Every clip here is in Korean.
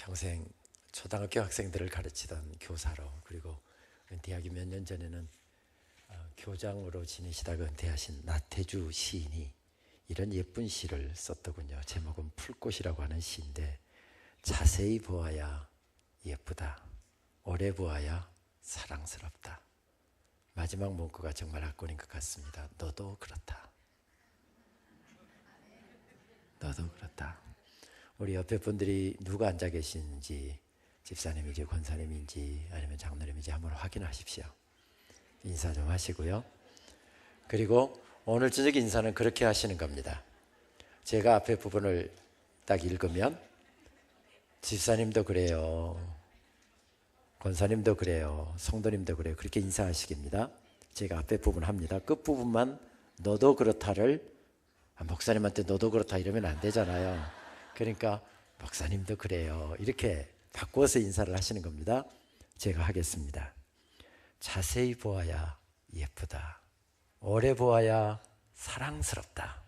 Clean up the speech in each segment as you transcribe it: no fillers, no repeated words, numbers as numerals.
평생 초등학교 학생들을 가르치던 교사로, 그리고 은퇴하기 몇 년 전에는 교장으로 지내시다가 은퇴하신 나태주 시인이 이런 예쁜 시를 썼더군요. 제목은 풀꽃이라고 하는 시인데, 자세히 보아야 예쁘다, 오래 보아야 사랑스럽다. 마지막 문구가 정말 압권인 것 같습니다. 너도 그렇다. 너도 그렇다. 우리 옆에 분들이 누가 앉아 계시는지, 집사님인지 권사님인지 아니면 장로님인지 한번 확인하십시오. 인사 좀 하시고요. 그리고 오늘 저녁 인사는 그렇게 하시는 겁니다. 제가 앞에 부분을 딱 읽으면 집사님도 그래요, 권사님도 그래요, 성도님도 그래요, 그렇게 인사하시깁니다. 제가 앞에 부분 합니다. 끝부분만 너도 그렇다를, 목사님한테 너도 그렇다 이러면 안 되잖아요. 그러니까 목사님도 그래요, 이렇게 바꿔서 인사를 하시는 겁니다. 제가 하겠습니다. 자세히 보아야 예쁘다, 오래 보아야 사랑스럽다.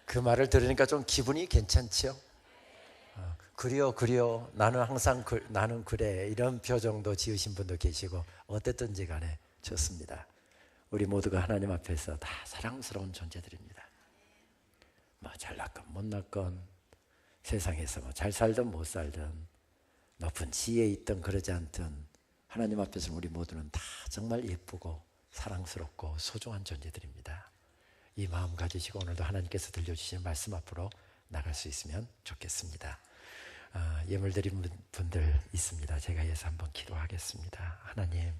그 말을 들으니까 좀 기분이 괜찮죠? 그려 나는 항상 나는 그래, 이런 표정도 지으신 분도 계시고, 어땠든지 간에 좋습니다. 우리 모두가 하나님 앞에서 다 사랑스러운 존재들입니다. 뭐 잘났건 못났건, 세상에서 뭐 잘 살든 못 살든, 높은 지혜에 있든 그러지 않든, 하나님 앞에서 우리 모두는 다 정말 예쁘고 사랑스럽고 소중한 존재들입니다. 이 마음 가지시고 오늘도 하나님께서 들려주시는 말씀 앞으로 나갈 수 있으면 좋겠습니다. 예물 드린 분들 있습니다. 제가 이어서 한번 기도하겠습니다. 하나님,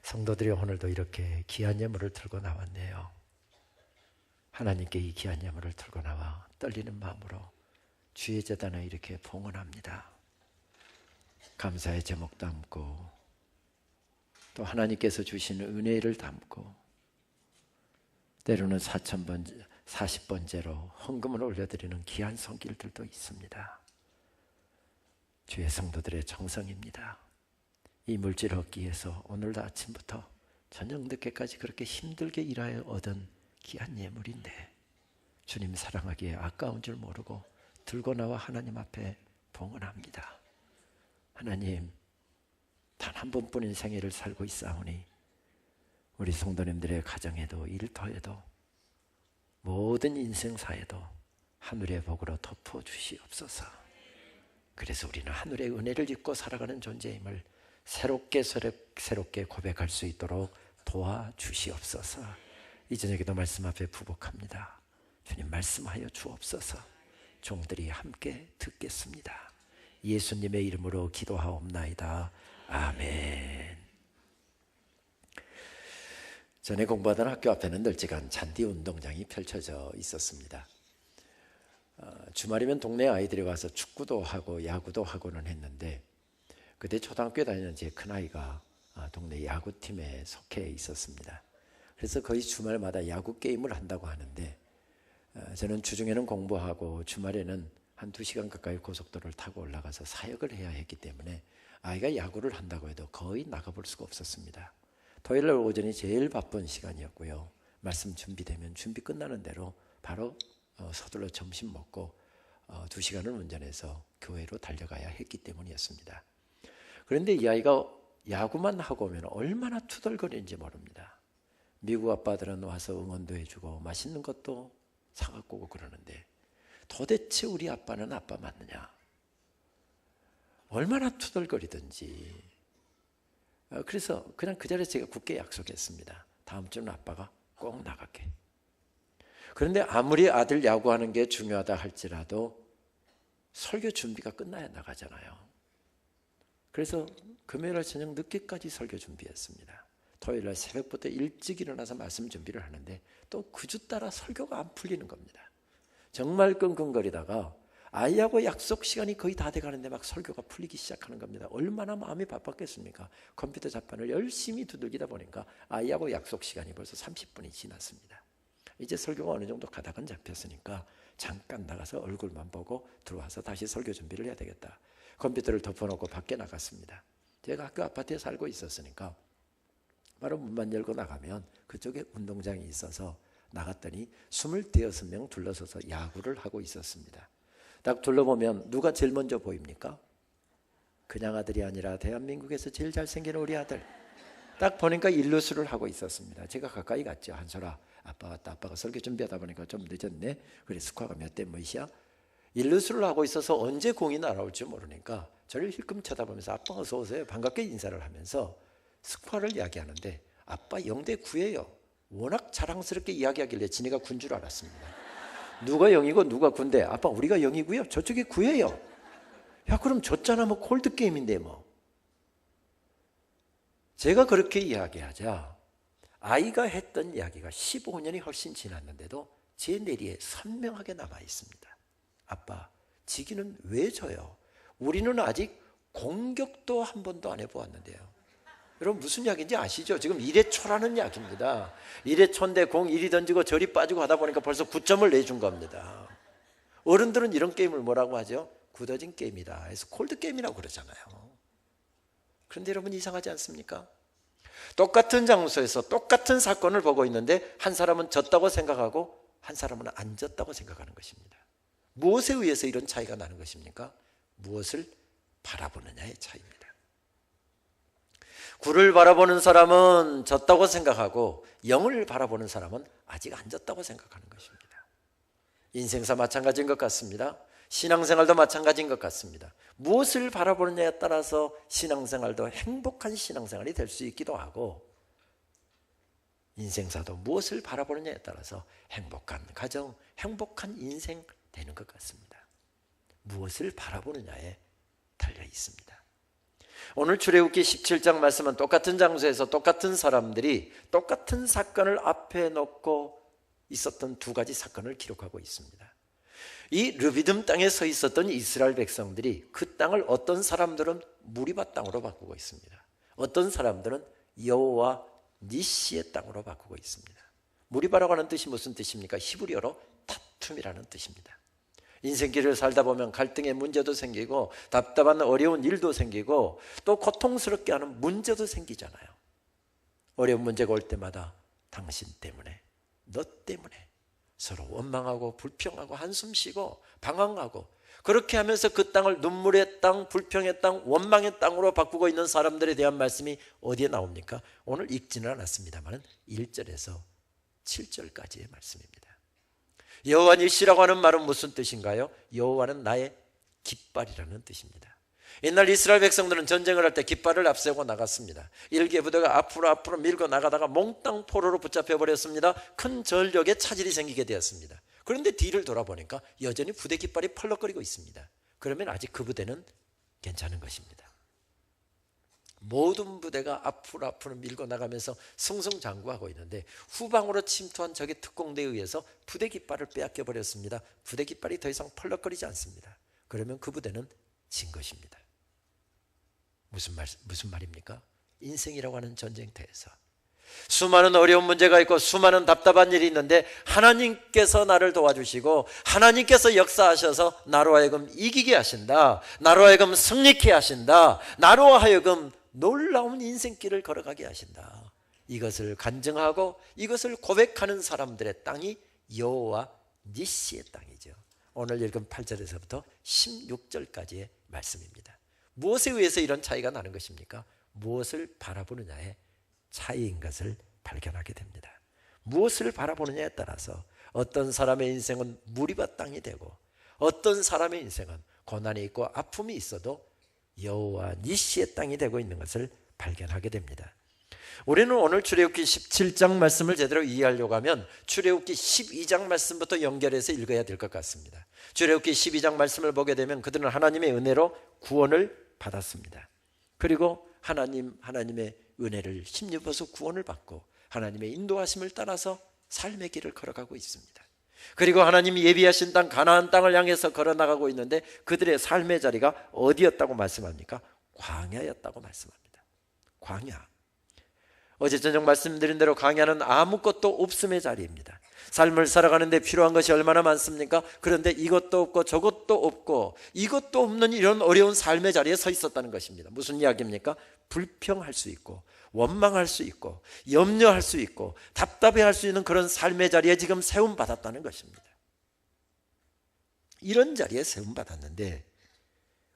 성도들이 오늘도 이렇게 귀한 예물을 들고 나왔네요. 하나님께 이 귀한 예물을 들고 나와 떨리는 마음으로 주의 제단에 이렇게 봉헌합니다. 감사의 제목 담고, 또 하나님께서 주시는 은혜를 담고, 때로는 40번째로 헌금을 올려드리는 귀한 손길들도 있습니다. 주의 성도들의 정성입니다. 이 물질 얻기 위해서 오늘도 아침부터 저녁 늦게까지 그렇게 힘들게 일하여 얻은 귀한 예물인데, 주님 사랑하기에 아까운 줄 모르고 들고 나와 하나님 앞에 봉헌합니다. 하나님, 단 한 번뿐인 생애를 살고 있사오니 우리 성도님들의 가정에도 일터에도 모든 인생사에도 하늘의 복으로 덮어주시옵소서. 그래서 우리는 하늘의 은혜를 입고 살아가는 존재임을 새롭게 고백할 수 있도록 도와주시옵소서. 이 저녁에도 말씀 앞에 부복합니다. 주님 말씀하여 주옵소서. 종들이 함께 듣겠습니다. 예수님의 이름으로 기도하옵나이다. 아멘. 전에 공부하던 학교 앞에는 널찍한 잔디 운동장이 펼쳐져 있었습니다. 주말이면 동네 아이들이 와서 축구도 하고 야구도 하고는 했는데, 그때 초등학교에 다니는 제 큰아이가 동네 야구팀에 속해 있었습니다. 그래서 거의 주말마다 야구 게임을 한다고 하는데, 저는 주중에는 공부하고 주말에는 한 2시간 가까이 고속도로를 타고 올라가서 사역을 해야 했기 때문에 아이가 야구를 한다고 해도 거의 나가볼 수가 없었습니다. 토요일날 오전이 제일 바쁜 시간이었고요. 말씀 준비되면 준비 끝나는 대로 바로 서둘러 점심 먹고 2시간을 운전해서 교회로 달려가야 했기 때문이었습니다. 그런데 이 아이가 야구만 하고 오면 얼마나 투덜거리는지 모릅니다. 미국 아빠들은 와서 응원도 해주고 맛있는 것도 사갖고 오고 그러는데, 도대체 우리 아빠는 아빠 맞느냐? 얼마나 투덜거리든지. 그래서 그냥 그 자리에 제가 굳게 약속했습니다. 다음 주는 아빠가 꼭 나갈게. 그런데 아무리 아들 야구하는 게 중요하다 할지라도 설교 준비가 끝나야 나가잖아요. 그래서 금요일날 저녁 늦게까지 설교 준비했습니다. 토요일날 새벽부터 일찍 일어나서 말씀 준비를 하는데 또 그 주 따라 설교가 안 풀리는 겁니다. 정말 끙끙거리다가 아이하고 약속 시간이 거의 다 돼가는데 막 설교가 풀리기 시작하는 겁니다. 얼마나 마음이 바빴겠습니까? 컴퓨터 자판을 열심히 두들기다 보니까 아이하고 약속 시간이 벌써 30분이 지났습니다. 이제 설교가 어느 정도 가닥은 잡혔으니까 잠깐 나가서 얼굴만 보고 들어와서 다시 설교 준비를 해야 되겠다. 컴퓨터를 덮어놓고 밖에 나갔습니다. 제가 학교 아파트에 살고 있었으니까 바로 문만 열고 나가면 그쪽에 운동장이 있어서 나갔더니 25명 둘러서서 야구를 하고 있었습니다. 딱 둘러보면 누가 제일 먼저 보입니까? 그냥 아들이 아니라 대한민국에서 제일 잘생긴 우리 아들. 딱 보니까 일루수를 하고 있었습니다. 제가 가까이 갔죠. 한솔아, 아빠 왔다. 아빠가 설교 준비하다 보니까 좀 늦었네. 그래, 스코어가 몇 대 몇이야? 일루수를 하고 있어서 언제 공이 날아올지 모르니까 저를 힐끔 쳐다보면서 아빠 어서 오세요. 반갑게 인사를 하면서 스코어를 이야기하는데 아빠 0대 9예요. 워낙 자랑스럽게 이야기하길래 지네가 9인 줄 알았습니다. 누가 0이고 누가 9인데 아빠 우리가 0이고요. 저쪽이 9예요. 야, 그럼 졌잖아. 뭐 콜드게임인데 뭐. 제가 그렇게 이야기하자 아이가 했던 이야기가 15년이 훨씬 지났는데도 제 뇌리에 선명하게 남아 있습니다. 아빠, 지기는 왜 져요? 우리는 아직 공격도 한 번도 안 해보았는데요. 여러분 무슨 이야기인지 아시죠? 지금 1회 초라는 이야기입니다. 1회 초인데 공 이리 던지고 저리 빠지고 하다 보니까 벌써 9점을 내준 겁니다. 어른들은 이런 게임을 뭐라고 하죠? 굳어진 게임이다. 그래서 콜드 게임이라고 그러잖아요. 그런데 여러분 이상하지 않습니까? 똑같은 장소에서 똑같은 사건을 보고 있는데 한 사람은 졌다고 생각하고 한 사람은 안 졌다고 생각하는 것입니다. 무엇에 의해서 이런 차이가 나는 것입니까? 무엇을 바라보느냐의 차이입니다. 굴을 바라보는 사람은 졌다고 생각하고 영을 바라보는 사람은 아직 안 졌다고 생각하는 것입니다. 인생사 마찬가지인 것 같습니다. 신앙생활도 마찬가지인 것 같습니다. 무엇을 바라보느냐에 따라서 신앙생활도 행복한 신앙생활이 될 수 있기도 하고 인생사도 무엇을 바라보느냐에 따라서 행복한 가정, 행복한 인생 되는 것 같습니다. 무엇을 바라보느냐에 달려 있습니다. 오늘 출애굽기 17장 말씀은 똑같은 장소에서 똑같은 사람들이 똑같은 사건을 앞에 놓고 있었던 두 가지 사건을 기록하고 있습니다. 이 르비딤 땅에 서 있었던 이스라엘 백성들이 그 땅을 어떤 사람들은 무리바 땅으로 바꾸고 있습니다. 어떤 사람들은 여호와 니시의 땅으로 바꾸고 있습니다. 무리바라고 하는 뜻이 무슨 뜻입니까? 히브리어로 다툼이라는 뜻입니다. 인생길을 살다 보면 갈등의 문제도 생기고 답답한 어려운 일도 생기고 또 고통스럽게 하는 문제도 생기잖아요. 어려운 문제가 올 때마다 당신 때문에, 너 때문에 서로 원망하고 불평하고 한숨 쉬고 방황하고 그렇게 하면서 그 땅을 눈물의 땅, 불평의 땅, 원망의 땅으로 바꾸고 있는 사람들에 대한 말씀이 어디에 나옵니까? 오늘 읽지는 않았습니다만 1절에서 7절까지의 말씀입니다. 여호와 니시라고 하는 말은 무슨 뜻인가요? 여호와는 나의 깃발이라는 뜻입니다. 옛날 이스라엘 백성들은 전쟁을 할 때 깃발을 앞세우고 나갔습니다. 일개 부대가 앞으로 밀고 나가다가 몽땅 포로로 붙잡혀 버렸습니다. 큰 전력에 차질이 생기게 되었습니다. 그런데 뒤를 돌아보니까 여전히 부대 깃발이 펄럭거리고 있습니다. 그러면 아직 그 부대는 괜찮은 것입니다. 모든 부대가 앞으로 밀고 나가면서 승승장구하고 있는데 후방으로 침투한 적의 특공대에 의해서 부대 깃발을 빼앗겨 버렸습니다. 부대 깃발이 더 이상 펄럭거리지 않습니다. 그러면 그 부대는 진 것입니다. 무슨 말입니까? 인생이라고 하는 전쟁터에서 수많은 어려운 문제가 있고 수많은 답답한 일이 있는데 하나님께서 나를 도와주시고 하나님께서 역사하셔서 나로 하여금 이기게 하신다. 나로 하여금 승리케 하신다. 나로 하여금 놀라운 인생길을 걸어가게 하신다. 이것을 간증하고 이것을 고백하는 사람들의 땅이 여호와 니시의 땅이죠. 오늘 읽은 8절에서부터 16절까지의 말씀입니다. 무엇에 의해서 이런 차이가 나는 것입니까? 무엇을 바라보느냐의 차이인 것을 발견하게 됩니다. 무엇을 바라보느냐에 따라서 어떤 사람의 인생은 무리바 땅이 되고 어떤 사람의 인생은 고난이 있고 아픔이 있어도 여호와 니시의 땅이 되고 있는 것을 발견하게 됩니다. 우리는 오늘 출애굽기 17장 말씀을 제대로 이해하려고 하면 출애굽기 12장 말씀부터 연결해서 읽어야 될 것 같습니다. 출애굽기 12장 말씀을 보게 되면 그들은 하나님의 은혜로 구원을 받았습니다. 그리고 하나님의 은혜를 힘입어서 구원을 받고 하나님의 인도하심을 따라서 삶의 길을 걸어가고 있습니다. 그리고 하나님이 예비하신 땅 가나안 땅을 향해서 걸어나가고 있는데 그들의 삶의 자리가 어디였다고 말씀합니까? 광야였다고 말씀합니다. 광야. 어제 저녁 말씀드린 대로 광야는 아무것도 없음의 자리입니다. 삶을 살아가는데 필요한 것이 얼마나 많습니까? 그런데 이것도 없고 저것도 없고 이것도 없는 이런 어려운 삶의 자리에 서 있었다는 것입니다. 무슨 이야기입니까? 불평할 수 있고 원망할 수 있고 염려할 수 있고 답답해할 수 있는 그런 삶의 자리에 지금 세움받았다는 것입니다. 이런 자리에 세움받았는데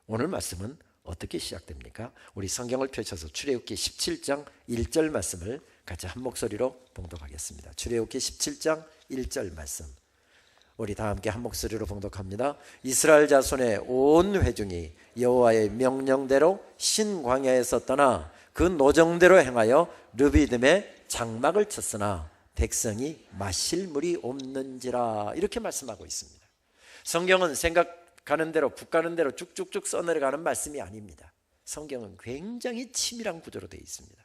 오늘 말씀은 어떻게 시작됩니까? 우리 성경을 펼쳐서 출애굽기 17장 1절 말씀을 같이 한 목소리로 봉독하겠습니다. 출애굽기 17장 1절 말씀, 우리 다 함께 한 목소리로 봉독합니다. 이스라엘 자손의 온 회중이 여호와의 명령대로 신광야에서 떠나 그 노정대로 행하여 르비딤에 장막을 쳤으나 백성이 마실 물이 없는지라, 이렇게 말씀하고 있습니다. 성경은 생각하는 대로 국 가는 대로 쭉쭉쭉 써내려가는 말씀이 아닙니다. 성경은 굉장히 치밀한 구조로 되어 있습니다.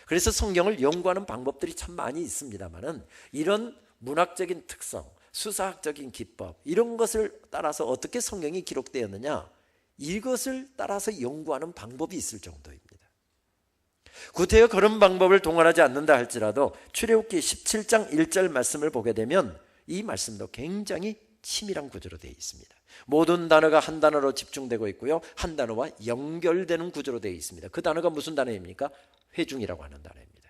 그래서 성경을 연구하는 방법들이 참 많이 있습니다만은 이런 문학적인 특성, 수사학적인 기법, 이런 것을 따라서 어떻게 성경이 기록되었느냐, 이것을 따라서 연구하는 방법이 있을 정도입니다. 구태여 그런 방법을 동원하지 않는다 할지라도 출애굽기 17장 1절 말씀을 보게 되면 이 말씀도 굉장히 치밀한 구조로 되어 있습니다. 모든 단어가 한 단어로 집중되고 있고요, 한 단어와 연결되는 구조로 되어 있습니다. 그 단어가 무슨 단어입니까? 회중이라고 하는 단어입니다.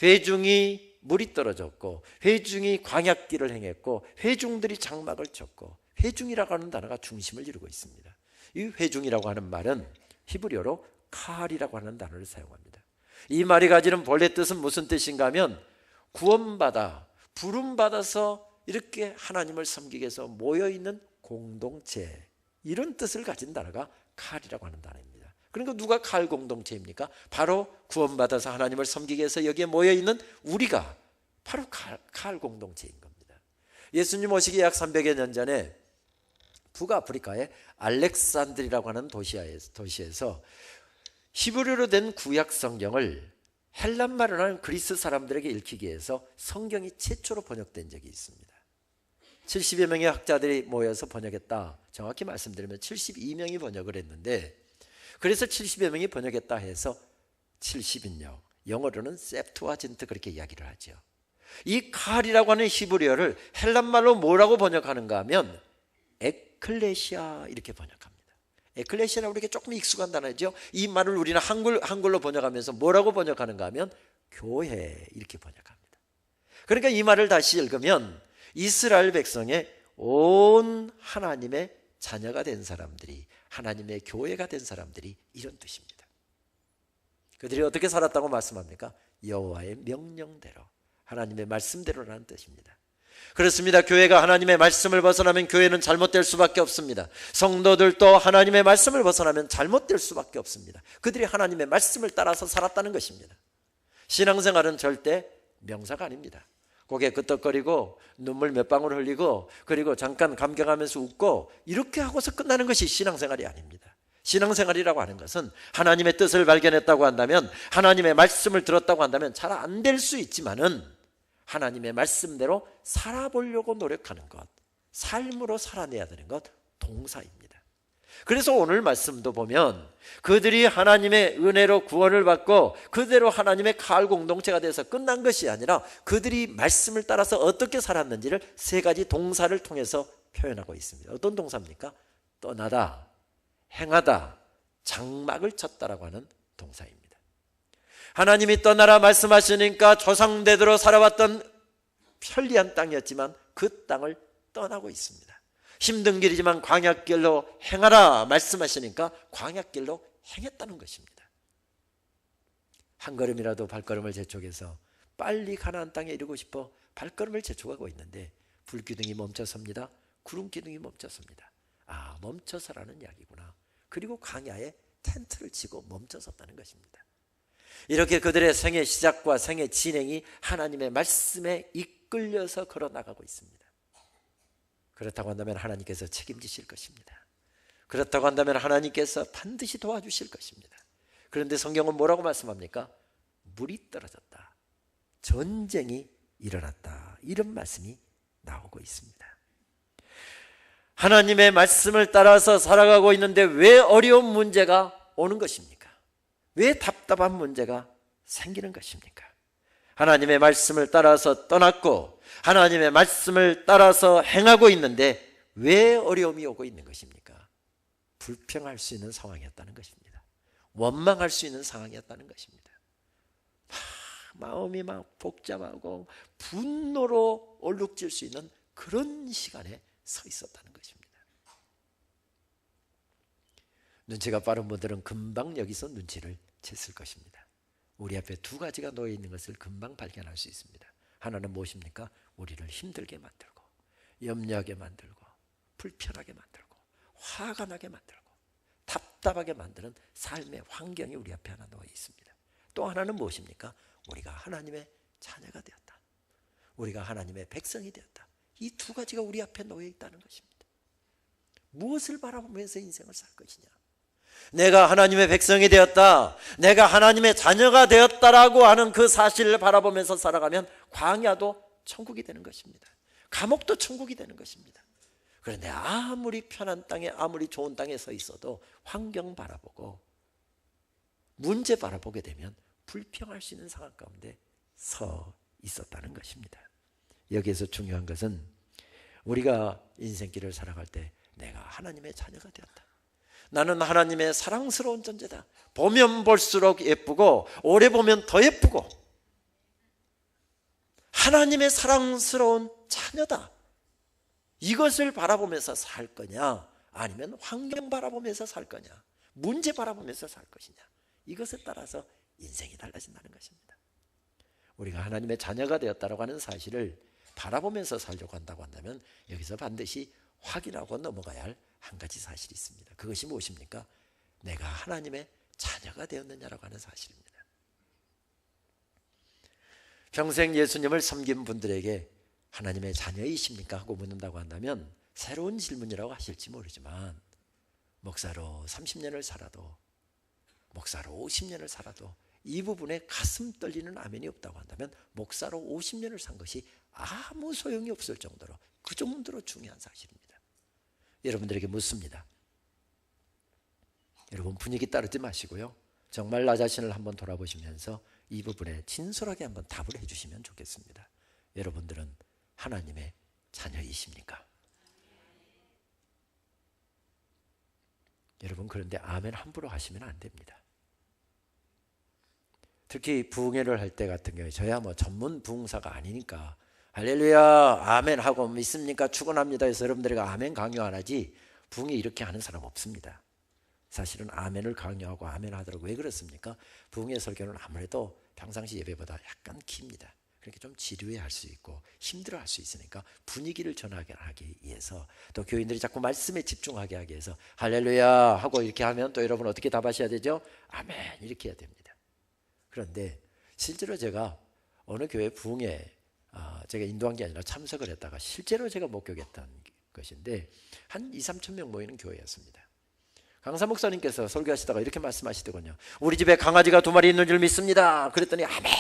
회중이 물이 떨어졌고, 회중이 광야길을 행했고, 회중들이 장막을 쳤고, 회중이라고 하는 단어가 중심을 이루고 있습니다. 이 회중이라고 하는 말은 히브리어로 칼이라고 하는 단어를 사용합니다. 이 말이 가지는 본래 뜻은 무슨 뜻인가 하면 구원받아 부름받아서 이렇게 하나님을 섬기기 위해서 모여있는 공동체, 이런 뜻을 가진 단어가 칼이라고 하는 단어입니다. 그러니까 누가 칼 공동체입니까? 바로 구원받아서 하나님을 섬기기 위해서 여기에 모여있는 우리가 바로 칼 공동체인 겁니다. 예수님 오시기 약 300여 년 전에 북아프리카의 알렉산드리라고 하는 도시에서 히브리어로 된 구약 성경을 헬란말을 하는 그리스 사람들에게 읽히기 위해서 성경이 최초로 번역된 적이 있습니다. 70여 명의 학자들이 모여서 번역했다. 정확히 말씀드리면 72명이 번역을 했는데, 그래서 70여 명이 번역했다 해서 70인역, 영어로는 셉투아진트, 그렇게 이야기를 하죠. 이 칼이라고 하는 히브리어를 헬란말로 뭐라고 번역하는가 하면 에클레시아, 이렇게 번역합니다. 에클레시아는 우리에게 조금 익숙한 단어죠. 이 말을 우리는 한글로 번역하면서 뭐라고 번역하는가 하면 교회, 이렇게 번역합니다. 그러니까 이 말을 다시 읽으면 이스라엘 백성의 온 하나님의 자녀가 된 사람들이, 하나님의 교회가 된 사람들이, 이런 뜻입니다. 그들이 어떻게 살았다고 말씀합니까? 여호와의 명령대로, 하나님의 말씀대로라는 뜻입니다. 그렇습니다. 교회가 하나님의 말씀을 벗어나면 교회는 잘못될 수밖에 없습니다. 성도들도 하나님의 말씀을 벗어나면 잘못될 수밖에 없습니다. 그들이 하나님의 말씀을 따라서 살았다는 것입니다. 신앙생활은 절대 명사가 아닙니다. 고개 끄덕거리고 눈물 몇 방울 흘리고 그리고 잠깐 감격하면서 웃고 이렇게 하고서 끝나는 것이 신앙생활이 아닙니다. 신앙생활이라고 하는 것은 하나님의 뜻을 발견했다고 한다면, 하나님의 말씀을 들었다고 한다면 잘 안 될 수 있지만은 하나님의 말씀대로 살아보려고 노력하는 것, 삶으로 살아내야 되는 것, 동사입니다. 그래서 오늘 말씀도 보면 그들이 하나님의 은혜로 구원을 받고 그대로 하나님의 칼 공동체가 돼서 끝난 것이 아니라 그들이 말씀을 따라서 어떻게 살았는지를 세 가지 동사를 통해서 표현하고 있습니다. 어떤 동사입니까? 떠나다, 행하다, 장막을 쳤다라고 하는 동사입니다. 하나님이 떠나라 말씀하시니까 조상대대로 살아왔던 편리한 땅이었지만 그 땅을 떠나고 있습니다. 힘든 길이지만 광야길로 행하라 말씀하시니까 광야길로 행했다는 것입니다. 한 걸음이라도 발걸음을 재촉해서 빨리 가나안 땅에 이르고 싶어 발걸음을 재촉하고 있는데 불기둥이 멈춰섭니다. 구름기둥이 멈춰섭니다. 아, 멈춰서라는 이야기구나. 그리고 광야에 텐트를 치고 멈춰섰다는 것입니다. 이렇게 그들의 생의 시작과 생의 진행이 하나님의 말씀에 이끌려서 걸어나가고 있습니다. 그렇다고 한다면 하나님께서 책임지실 것입니다. 그렇다고 한다면 하나님께서 반드시 도와주실 것입니다. 그런데 성경은 뭐라고 말씀합니까? 물이 떨어졌다, 전쟁이 일어났다, 이런 말씀이 나오고 있습니다. 하나님의 말씀을 따라서 살아가고 있는데 왜 어려운 문제가 오는 것입니까? 왜 답답한 문제가 생기는 것입니까? 하나님의 말씀을 따라서 떠났고 하나님의 말씀을 따라서 행하고 있는데 왜 어려움이 오고 있는 것입니까? 불평할 수 있는 상황이었다는 것입니다. 원망할 수 있는 상황이었다는 것입니다. 마음이 막 복잡하고 분노로 얼룩질 수 있는 그런 시간에 서 있었다는 것입니다. 눈치가 빠른 분들은 금방 여기서 눈치를 챘을 것입니다. 우리 앞에 두 가지가 놓여 있는 것을 금방 발견할 수 있습니다. 하나는 무엇입니까? 우리를 힘들게 만들고 염려하게 만들고 불편하게 만들고 화가 나게 만들고 답답하게 만드는 삶의 환경이 우리 앞에 하나 놓여 있습니다. 또 하나는 무엇입니까? 우리가 하나님의 자녀가 되었다. 우리가 하나님의 백성이 되었다. 이 두 가지가 우리 앞에 놓여 있다는 것입니다. 무엇을 바라보면서 인생을 살 것이냐? 내가 하나님의 백성이 되었다, 내가 하나님의 자녀가 되었다라고 하는 그 사실을 바라보면서 살아가면 광야도 천국이 되는 것입니다. 감옥도 천국이 되는 것입니다. 그런데 아무리 편한 땅에, 아무리 좋은 땅에 서 있어도 환경 바라보고 문제 바라보게 되면 불평할 수 있는 상황 가운데 서 있었다는 것입니다. 여기에서 중요한 것은 우리가 인생길을 살아갈 때 내가 하나님의 자녀가 되었다, 나는 하나님의 사랑스러운 존재다, 보면 볼수록 예쁘고 오래 보면 더 예쁘고 하나님의 사랑스러운 자녀다, 이것을 바라보면서 살 거냐, 아니면 환경 바라보면서 살 거냐, 문제 바라보면서 살 것이냐, 이것에 따라서 인생이 달라진다는 것입니다. 우리가 하나님의 자녀가 되었다고 하는 사실을 바라보면서 살려고 한다고 한다면 여기서 반드시 확인하고 넘어가야 할 한 가지 사실이 있습니다. 그것이 무엇입니까? 내가 하나님의 자녀가 되었느냐라고 하는 사실입니다. 평생 예수님을 섬긴 분들에게 하나님의 자녀이십니까? 하고 묻는다고 한다면 새로운 질문이라고 하실지 모르지만 목사로 30년을 살아도, 목사로 50년을 살아도 이 부분에 가슴 떨리는 아멘이 없다고 한다면 목사로 50년을 산 것이 아무 소용이 없을 정도로, 그 정도로 중요한 사실입니다. 여러분들에게 묻습니다. 여러분 분위기 따르지 마시고요, 정말 나 자신을 한번 돌아보시면서 이 부분에 진솔하게 한번 답을 해주시면 좋겠습니다. 여러분들은 하나님의 자녀이십니까? 여러분, 그런데 아멘 함부로 하시면 안 됩니다. 특히 부흥회를 할 때 같은 경우에 저야 뭐 전문 부흥사가 아니니까 할렐루야 아멘 하고 믿습니까? 축원합니다 해서 여러분들에게 아멘 강요 안 하지, 부흥회 이렇게 하는 사람 없습니다. 사실은 아멘을 강요하고 아멘 하더라고. 왜 그렇습니까? 부흥회 설교는 아무래도 평상시 예배보다 약간 깁니다. 그렇게 좀 지루해할 수 있고 힘들어할 수 있으니까 분위기를 전하게 하기 위해서, 또 교인들이 자꾸 말씀에 집중하게 하기 위해서 할렐루야 하고 이렇게 하면 또 여러분 어떻게 답하셔야 되죠? 아멘 이렇게 해야 됩니다. 그런데 실제로 제가 어느 교회 부흥회 제가 인도한 게 아니라 참석을 했다가 실제로 제가 목격했던 것인데 한 2, 3천 명 모이는 교회였습니다. 강사 목사님께서 설교하시다가 이렇게 말씀하시더군요. 우리 집에 강아지가 2마리 있는 줄 믿습니다. 그랬더니 아멘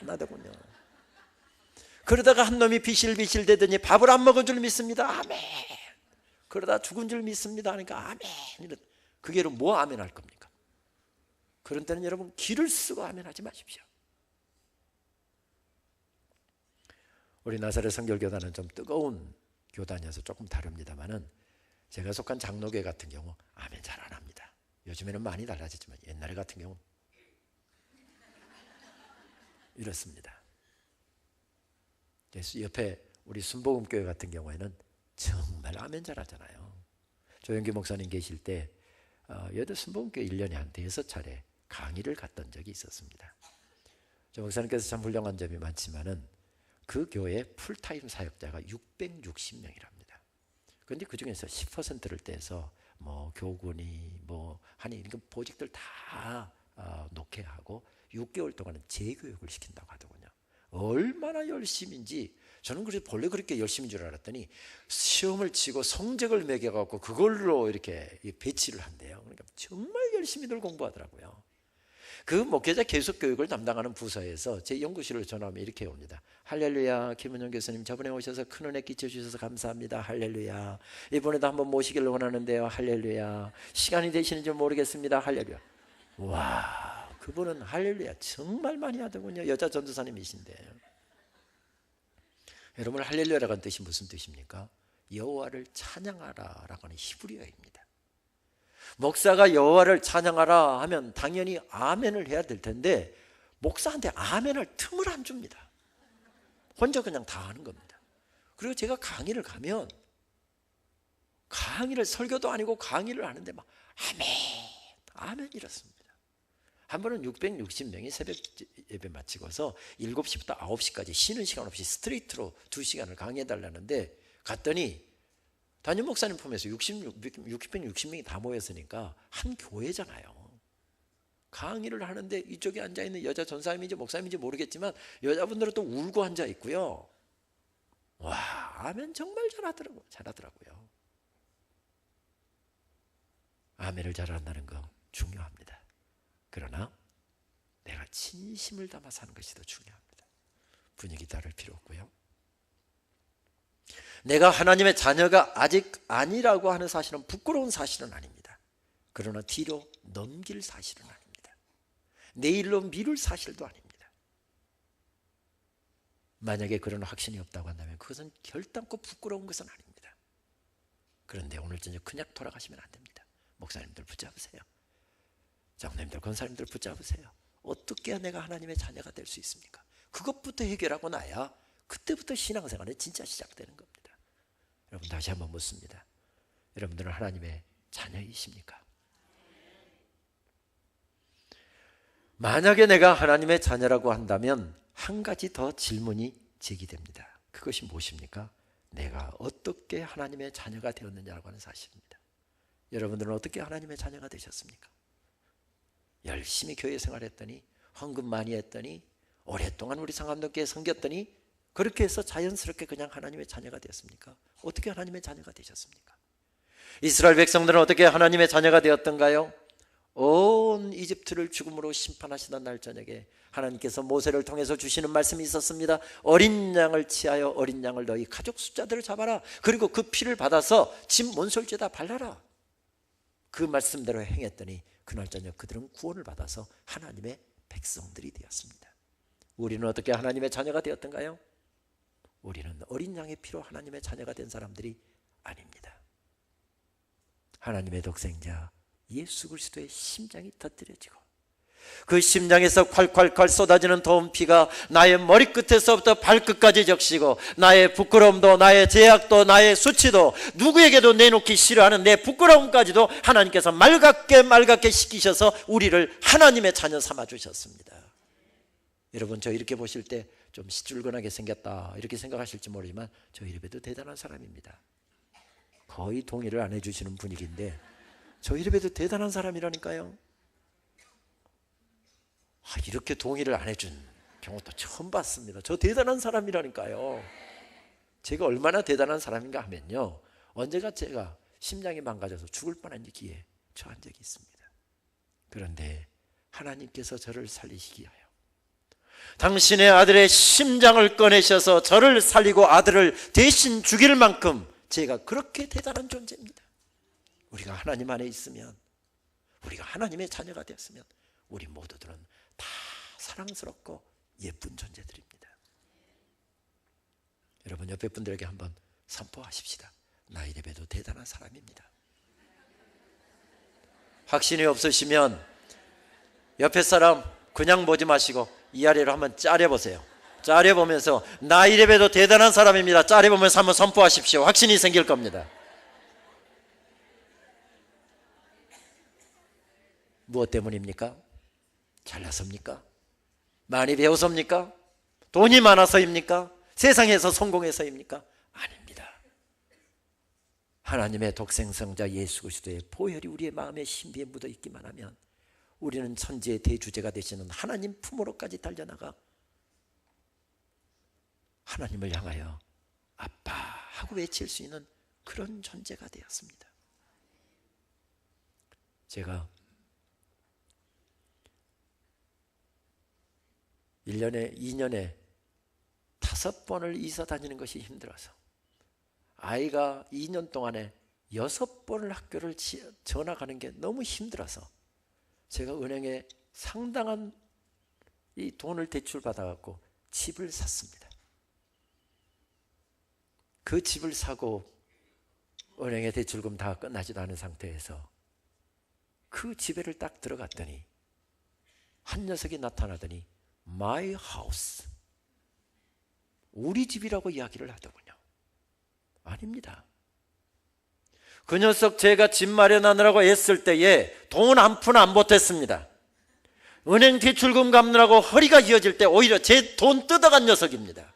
하더군요. 그러다가 한 놈이 비실비실 대더니 밥을 안 먹은 줄 믿습니다. 아멘. 그러다 죽은 줄 믿습니다 하니까 아멘. 그게 뭐 아멘 할 겁니까? 그런 때는 여러분 기를 쓰고 아멘 하지 마십시오. 우리 나사렛 성결교단은 좀 뜨거운 교단이어서 조금 다릅니다만은 제가 속한 장로교 같은 경우 아멘 잘 안 합니다. 요즘에는 많이 달라졌지만 옛날에 같은 경우 이렇습니다. 옆에 우리 순복음교회 같은 경우에는 정말 아멘 잘하잖아요. 조영기 목사님 계실 때 여대 순복음교회 1년에 한 5차례 강의를 갔던 적이 있었습니다. 조 목사님께서 참 훌륭한 점이 많지만은 그 교회 풀타임 사역자가 660명이랍니다. 그런데 그 중에서 10%를 떼서 뭐 교군이 뭐 하니 이런 보직들 다 놓게 하고 6개월 동안은 재교육을 시킨다고 하더군요. 얼마나 열심인지 저는 그래서 본래 그렇게 열심인 줄 알았더니 시험을 치고 성적을 매겨갖고 그걸로 이렇게 배치를 한대요. 그러니까 정말 열심히들 공부하더라고요. 그 목회자 계속 교육을 담당하는 부서에서 제 연구실을 전화하면 이렇게 옵니다. 할렐루야, 김은영 교수님 저번에 오셔서 큰 은혜 끼쳐주셔서 감사합니다. 할렐루야. 이번에도 한번 모시기를 원하는데요. 할렐루야. 시간이 되시는지 모르겠습니다. 할렐루야. 와, 그분은 할렐루야 정말 많이 하더군요. 여자 전도사님이신데. 여러분, 할렐루야라고 하는 뜻이 무슨 뜻입니까? 여호와를 찬양하라라고 하는 히브리어입니다. 목사가 여호와를 찬양하라 하면 당연히 아멘을 해야 될 텐데 목사한테 아멘할 틈을 안 줍니다. 혼자 그냥 다 하는 겁니다. 그리고 제가 강의를 가면 강의를 설교도 아니고 강의를 하는데 막 아멘, 아멘 이렇습니다. 한 번은 660명이 새벽 예배 마치고서 7시부터 9시까지 쉬는 시간 없이 스트레이트로 2시간을 강의해달라는데 갔더니 담임 목사님 포함해서 660명이 다 모였으니까 한 교회잖아요. 강의를 하는데 이쪽에 앉아있는 여자 전사님인지 목사님인지 모르겠지만 여자분들은 또 울고 앉아있고요. 와, 아멘 정말 잘하더라고요. 아멘을 잘한다는 거 중요합니다. 그러나 내가 진심을 담아서 하는 것이 더 중요합니다. 분위기 따를 필요 없고요. 내가 하나님의 자녀가 아직 아니라고 하는 사실은 부끄러운 사실은 아닙니다. 그러나 뒤로 넘길 사실은 아닙니다. 내일로 미룰 사실도 아닙니다. 만약에 그런 확신이 없다고 한다면 그것은 결단코 부끄러운 것은 아닙니다. 그런데 오늘 저녁 그냥 돌아가시면 안 됩니다. 목사님들 붙잡으세요. 장로님들, 권사님들 붙잡으세요. 어떻게 해야 내가 하나님의 자녀가 될 수 있습니까? 그것부터 해결하고 나야 그때부터 신앙생활이 진짜 시작되는 겁니다. 여러분 다시 한번 묻습니다. 여러분들은 하나님의 자녀이십니까? 만약에 내가 하나님의 자녀라고 한다면 한 가지 더 질문이 제기됩니다. 그것이 무엇입니까? 내가 어떻게 하나님의 자녀가 되었느냐고 하는 사실입니다. 여러분들은 어떻게 하나님의 자녀가 되셨습니까? 열심히 교회 생활했더니, 헌금 많이 했더니, 오랫동안 우리 상암동교회 섬겼더니 그렇게 해서 자연스럽게 그냥 하나님의 자녀가 되었습니까? 어떻게 하나님의 자녀가 되셨습니까? 이스라엘 백성들은 어떻게 하나님의 자녀가 되었던가요? 온 이집트를 죽음으로 심판하시던 날 저녁에 하나님께서 모세를 통해서 주시는 말씀이 있었습니다. 어린 양을 취하여 어린 양을 너희 가족 숫자들을 잡아라. 그리고 그 피를 받아서 집 문설주에다 발라라. 그 말씀대로 행했더니 그날 저녁 그들은 구원을 받아서 하나님의 백성들이 되었습니다. 우리는 어떻게 하나님의 자녀가 되었던가요? 우리는 어린 양의 피로 하나님의 자녀가 된 사람들이 아닙니다. 하나님의 독생자 예수 그리스도의 심장이 터뜨려지고 그 심장에서 콸콸콸 쏟아지는 더운 피가 나의 머리끝에서부터 발끝까지 적시고 나의 부끄러움도 나의 죄악도 나의 수치도 누구에게도 내놓기 싫어하는 내 부끄러움까지도 하나님께서 맑게 씻기셔서 우리를 하나님의 자녀 삼아 주셨습니다. 여러분 저 이렇게 보실 때 좀 시줄근하게 생겼다 이렇게 생각하실지 모르지만 저 이래봬도 대단한 사람입니다. 거의 동의를 안 해주시는 분위기인데 저 이래봬도 대단한 사람이라니까요. 이렇게 동의를 안 해준 경우도 처음 봤습니다. 저 대단한 사람이라니까요. 제가 얼마나 대단한 사람인가 하면요, 언제가 제가 심장이 망가져서 죽을 뻔한 기회에 처한 적이 있습니다. 그런데 하나님께서 저를 살리시기 위하여 당신의 아들의 심장을 꺼내셔서 저를 살리고 아들을 대신 죽일 만큼 제가 그렇게 대단한 존재입니다. 우리가 하나님 안에 있으면, 우리가 하나님의 자녀가 되었으면 우리 모두들은 다 사랑스럽고 예쁜 존재들입니다. 여러분 옆에 분들에게 한번 선포하십시다. 나 이래봬도 대단한 사람입니다. 확신이 없으시면 옆에 사람 그냥 보지 마시고 이 아래로 한번 짜려보세요. 짜려보면서 나 이래봬도 대단한 사람입니다. 짜려보면서 한번 선포하십시오. 확신이 생길 겁니다. 무엇 때문입니까? 잘나서입니까? 많이 배워서입니까? 돈이 많아서입니까? 세상에서 성공해서입니까? 아닙니다. 하나님의 독생성자 예수 그리스도의 보혈이 우리의 마음의 신비에 묻어 있기만 하면 우리는 천지의 대주제가 되시는 하나님 품으로까지 달려나가 하나님을 향하여 아빠 하고 외칠 수 있는 그런 존재가 되었습니다. 제가 1년에 2년에 5번을 이사 다니는 것이 힘들어서 아이가 2년 동안에 6번을 학교를 전화 가는 게 너무 힘들어서 제가 은행에 상당한 이 돈을 대출받아갖고 집을 샀습니다. 그 집을 사고 은행의 대출금 다 끝나지도 않은 상태에서 그 집에를 딱 들어갔더니 한 녀석이 나타나더니 My house, 우리 집이라고 이야기를 하더군요. 아닙니다. 그 녀석 제가 집 마련하느라고 애쓸 때에 돈 한 푼 안 보탰습니다. 은행 대출금 갚느라고 허리가 이어질 때 오히려 제 돈 뜯어간 녀석입니다.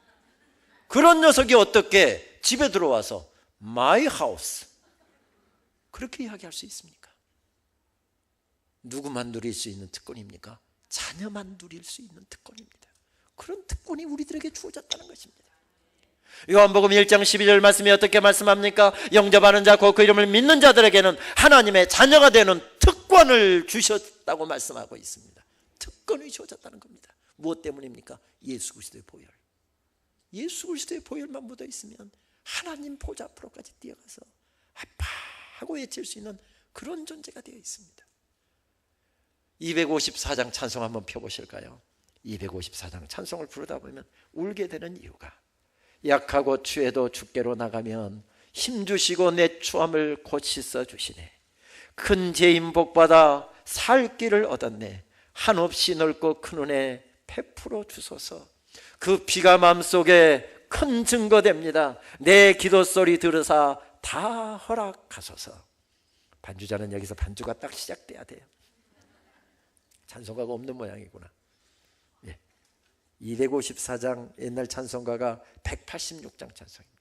그런 녀석이 어떻게 집에 들어와서 My house, 그렇게 이야기할 수 있습니까? 누구만 누릴 수 있는 특권입니까? 자녀만 누릴 수 있는 특권입니다. 그런 특권이 우리들에게 주어졌다는 것입니다. 요한복음 1장 12절 말씀이 어떻게 말씀합니까? 영접하는 자 곧 그 이름을 믿는 자들에게는 하나님의 자녀가 되는 특권을 주셨다고 말씀하고 있습니다. 특권이 주어졌다는 겁니다. 무엇 때문입니까? 예수 그리스도의 보혈. 예수 그리스도의 보혈만 묻어 있으면 하나님 보좌 앞으로까지 뛰어가서 아빠 하고 외칠 수 있는 그런 존재가 되어 있습니다. 254장 찬송 한번 펴보실까요? 254장 찬송을 부르다 보면 울게 되는 이유가, 약하고 추해도 주께로 나가면 힘주시고 내 추함을 곧 씻어주시네. 큰 죄인 복받아 살 길을 얻었네. 한없이 넓고 큰 은혜 베풀어 주소서. 그 피가 마음속에 큰 증거됩니다. 내 기도 소리 들으사 다 허락하소서. 반주자는 여기서 반주가 딱 시작돼야 돼요. 찬송가가 없는 모양이구나. 254장 옛날 찬송가가 186장 찬송입니다.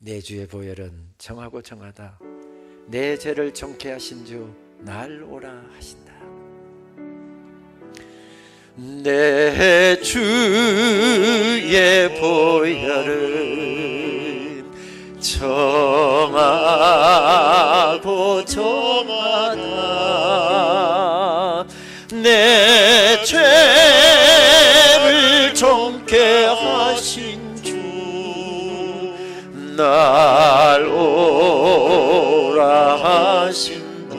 내 주의 보혈은 정하고 정하다. 내 죄를 정케 하신 주 날 오라 하신다. 내 주의 보혈은 정하고 정하다. 내 죄를 정케 하신 주 날 오라 하신다.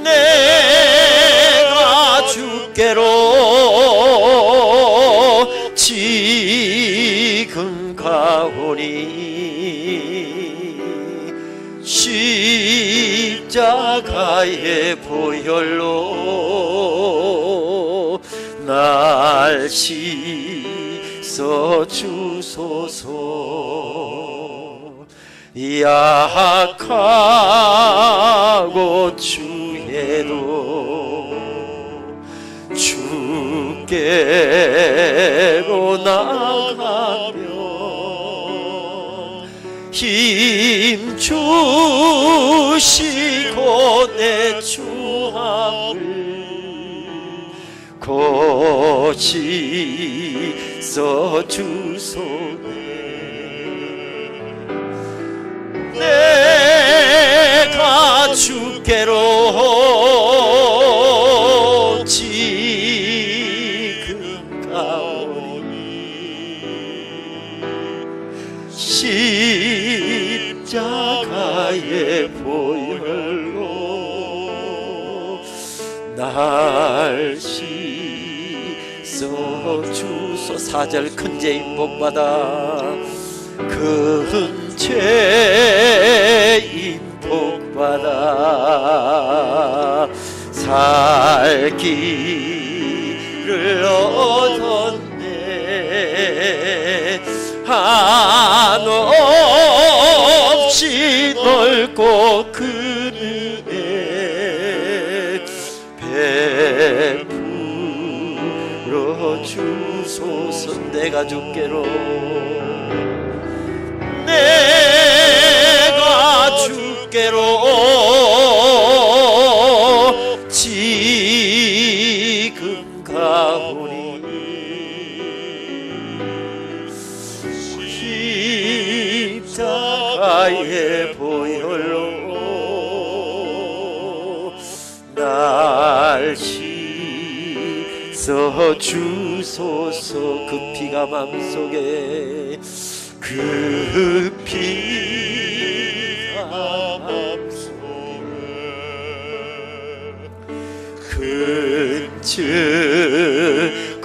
내가 주께로 지금 가오니 십자가의 보혈로 날 씻어 주소서. 약하고 추해도 주께로 나가며 힘 주시고 내 추함을 곧 씻어 주소서. 내가 주께로 지금 가오니 십자가의 보혈로 날 씻어 주소. 4절 큰 죄인 복받아 큰 죄인 복받아 살 길을 얻었네. 한없이 넓고 큰 은혜 베풀어 주소서. 내가 주께로 내가 주께로 지금 가오니 십자가의 보혈로 날 씻어 주소서. 그 피가 맘속에 그 피가 맘속에 큰 증거됩니다.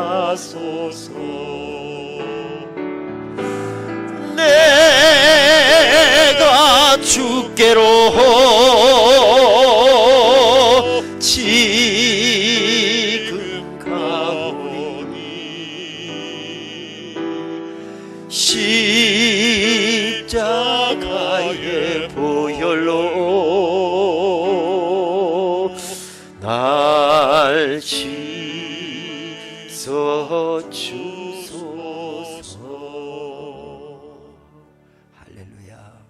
하소서. 내가 주께로 지금 가오니 십자가의 보혈로 날 씻어 주소서. 할렐루야.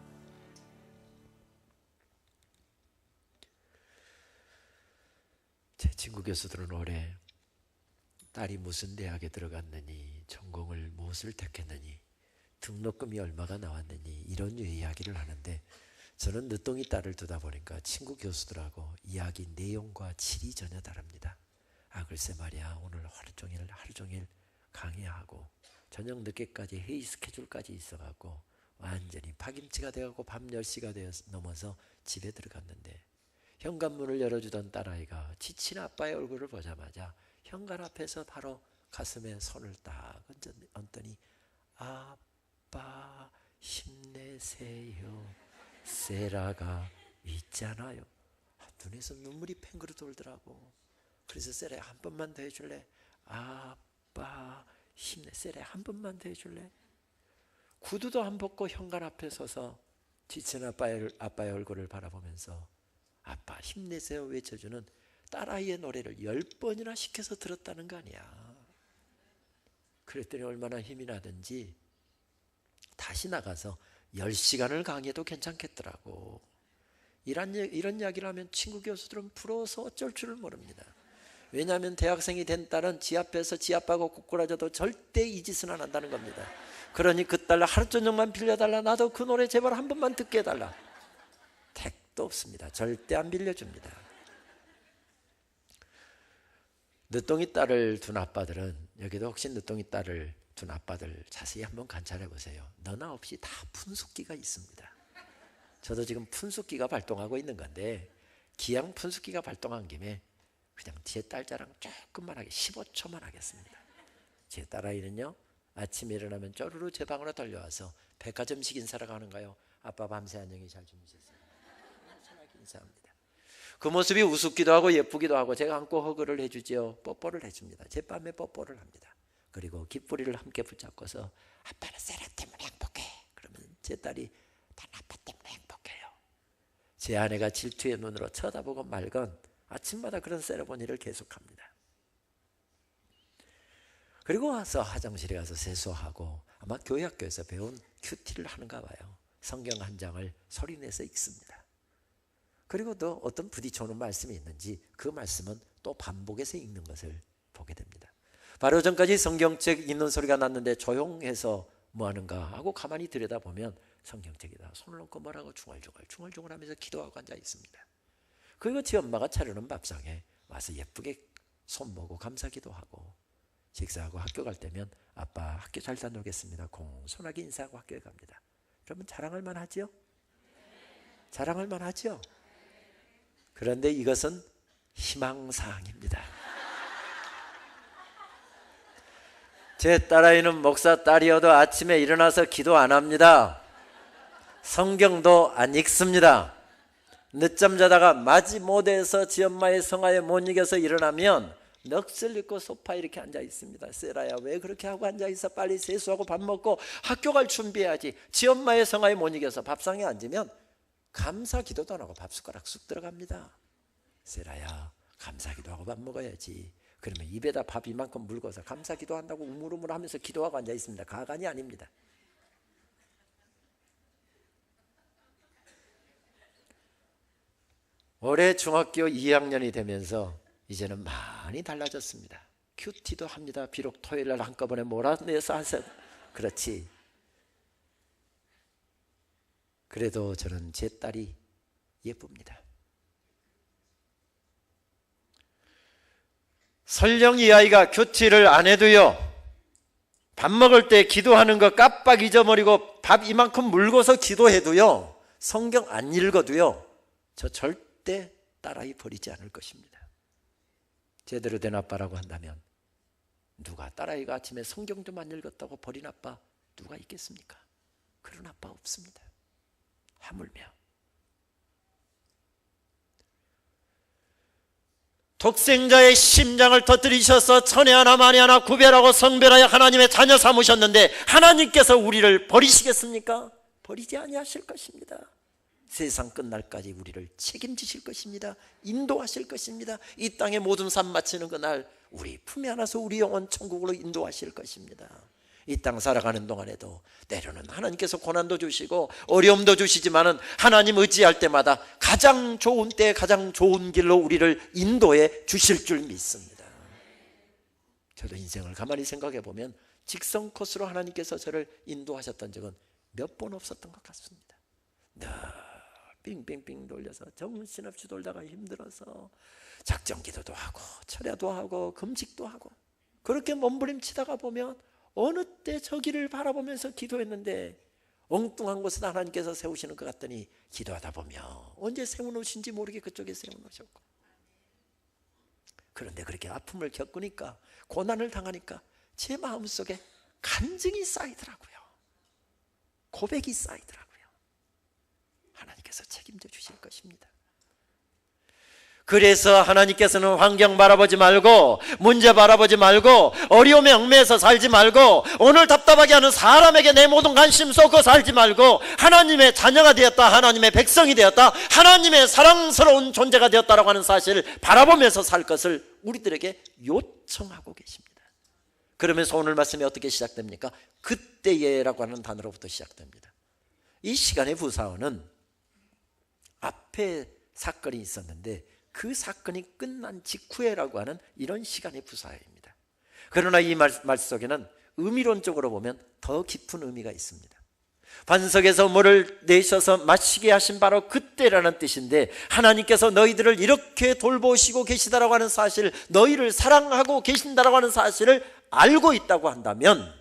제 친구 교수들은 올해 딸이 무슨 대학에 들어갔느니, 전공을 무엇을 택했느니, 등록금이 얼마가 나왔느니 이런 류의 이야기를 하는데, 저는 늦둥이 딸을 두다 보니까 친구 교수들하고 이야기 내용과 질이 전혀 다릅니다. 아, 글쎄 말이야, 오늘 하루 종일 강의하고 저녁 늦게까지 회의 스케줄까지 있어갖고 완전히 파김치가 돼갖고 밤 10시가 넘어서 집에 들어갔는데, 현관문을 열어주던 딸아이가 지친 아빠의 얼굴을 보자마자 현관 앞에서 바로 가슴에 손을 딱 얹더니 아빠 힘내세요, 세라가 있잖아요. 눈에서 눈물이 팽그르 돌더라고. 그래서 세라야, 한 번만 더 해줄래? 아빠 힘내. 세라야, 한 번만 더 해줄래? 구두도 안 벗고 현관 앞에 서서 지친 아빠의 얼굴을 바라보면서 아빠 힘내세요 외쳐주는 딸아이의 노래를 10번이나 시켜서 들었다는 거 아니야. 그랬더니 얼마나 힘이 나든지 다시 나가서 10시간을 강의해도 괜찮겠더라고. 이런 이야기를 하면 친구 교수들은 부러워서 어쩔 줄을 모릅니다. 왜냐하면 대학생이 된 딸은 지 앞에서 지 아빠하고 꼬꾸라져도 절대 이 짓은 안 한다는 겁니다. 그러니 그 딸 하루 저녁만 빌려달라. 나도 그 노래 제발 한 번만 듣게 해달라. 택도 없습니다. 절대 안 빌려줍니다. 늦둥이 딸을 둔 아빠들은, 여기도 혹시 늦둥이 딸을 둔 아빠들 자세히 한번 관찰해 보세요. 너나 없이 다 푼숙기가 있습니다. 저도 지금 푼숙기가 발동하고 있는 건데, 기왕 푼숙기가 발동한 김에 그냥 제 딸 자랑 조금만 하게 15초만 하겠습니다. 제 딸아이는요, 아침에 일어나면 쪼르르 제 방으로 달려와서 백화점식 인사를 가는가요? 아빠 밤새 안녕히 잘 주무셨어요? 편하게 인사합니다. 그 모습이 우습기도 하고 예쁘기도 하고, 제가 안고 허그를 해주지요. 뽀뽀를 해줍니다. 제 뺨에 뽀뽀를 합니다. 그리고 귓불이를 함께 붙잡고서 아빠는 세라 때문에 행복해. 그러면 제 딸이 난 아빠 때문에 행복해요. 제 아내가 질투의 눈으로 쳐다보고 말건 아침마다 그런 세레모니를 계속합니다. 그리고 와서 화장실에 가서 세수하고, 아마 교회 학교에서 배운 큐티를 하는가 봐요. 성경 한 장을 소리내서 읽습니다. 그리고 또 어떤 부딪혀오는 말씀이 있는지 그 말씀은 또 반복해서 읽는 것을 보게 됩니다. 바로 전까지 성경책 읽는 소리가 났는데 조용해서 뭐 하는가 하고 가만히 들여다보면 성경책에다 손을 놓고 뭐라고 중얼중얼 하면서 기도하고 앉아 있습니다. 그리고 지 엄마가 차려놓은 밥상에 와서 예쁘게 손보고 감사기도 하고, 식사하고 학교 갈 때면 아빠 학교 잘 다녀오겠습니다 공손하게 인사하고 학교에 갑니다. 그러면 자랑할 만하죠? 자랑할 만하죠? 그런데 이것은 희망사항입니다. 제 딸아이는 목사 딸이어도 아침에 일어나서 기도 안 합니다. 성경도 안 읽습니다. 늦잠 자다가 마지못해서 지 엄마의 성화에 못 이겨서 일어나면 넋을 잃고 소파에 이렇게 앉아 있습니다. 세라야, 왜 그렇게 하고 앉아 있어? 빨리 세수하고 밥 먹고 학교 갈 준비해야지. 지 엄마의 성화에 못 이겨서 밥상에 앉으면 감사 기도도 안 하고 밥 숟가락 쑥 들어갑니다. 세라야, 감사 기도하고 밥 먹어야지. 그러면 입에다 밥 이만큼 물고서 감사 기도한다고 우물우물 하면서 기도하고 앉아 있습니다. 가관이 아닙니다. 올해 중학교 2학년이 되면서 이제는 많이 달라졌습니다. 큐티도 합니다. 비록 토요일날 한꺼번에 몰아내서 하세요. 그렇지. 그래도 저는 제 딸이 예쁩니다. 설령 이 아이가 큐티를 안 해도요, 밥 먹을 때 기도하는 거 깜빡 잊어버리고 밥 이만큼 물고서 기도해도요, 성경 안 읽어도요, 저 절대 딸아이 버리지 않을 것입니다. 제대로 된 아빠라고 한다면 누가 딸아이가 아침에 성경 좀 안 읽었다고 버린 아빠 누가 있겠습니까? 그런 아빠 없습니다. 하물며 독생자의 심장을 터뜨리셔서 천에 하나 만에 하나 구별하고 성별하여 하나님의 자녀 삼으셨는데 하나님께서 우리를 버리시겠습니까? 버리지 아니하실 것입니다. 세상 끝날까지 우리를 책임지실 것입니다. 인도하실 것입니다. 이 땅의 모든 삶 마치는 그날 우리 품에 안아서 우리 영혼 천국으로 인도하실 것입니다. 이 땅 살아가는 동안에도 때로는 하나님께서 고난도 주시고 어려움도 주시지만은 하나님 의지할 때마다 가장 좋은 때 가장 좋은 길로 우리를 인도해 주실 줄 믿습니다. 저도 인생을 가만히 생각해 보면 직선 코스로 하나님께서 저를 인도하셨던 적은 몇 번 없었던 것 같습니다. 늘 빙빙빙 돌려서 정신없이 돌다가 힘들어서 작정기도도 하고 철야도 하고 금식도 하고 그렇게 몸부림치다가 보면 어느 때 저 길을 바라보면서 기도했는데 엉뚱한 곳에 하나님께서 세우시는 것 같더니 기도하다 보면 언제 세워놓으신지 모르게 그쪽에 세워놓으셨고, 그런데 그렇게 아픔을 겪으니까 고난을 당하니까 제 마음속에 간증이 쌓이더라고요. 고백이 쌓이더라고요. 하나님께서 책임져 주실 것입니다. 그래서 하나님께서는 환경 바라보지 말고 문제 바라보지 말고 어려움에 얽매여서 살지 말고 오늘 답답하게 하는 사람에게 내 모든 관심 쏟고 살지 말고 하나님의 자녀가 되었다, 하나님의 백성이 되었다, 하나님의 사랑스러운 존재가 되었다라고 하는 사실을 바라보면서 살 것을 우리들에게 요청하고 계십니다. 그러면서 오늘 말씀이 어떻게 시작됩니까? 그때에라고 하는 단어로부터 시작됩니다. 이 시간의 부사어는 앞에 사건이 있었는데 그 사건이 끝난 직후에라고 하는 이런 시간의 부사어입니다. 그러나 이 말 속에는 의미론적으로 보면 더 깊은 의미가 있습니다. 반석에서 물을 내셔서 마시게 하신 바로 그때라는 뜻인데 하나님께서 너희들을 이렇게 돌보시고 계시다라고 하는 사실, 너희를 사랑하고 계신다라고 하는 사실을 알고 있다고 한다면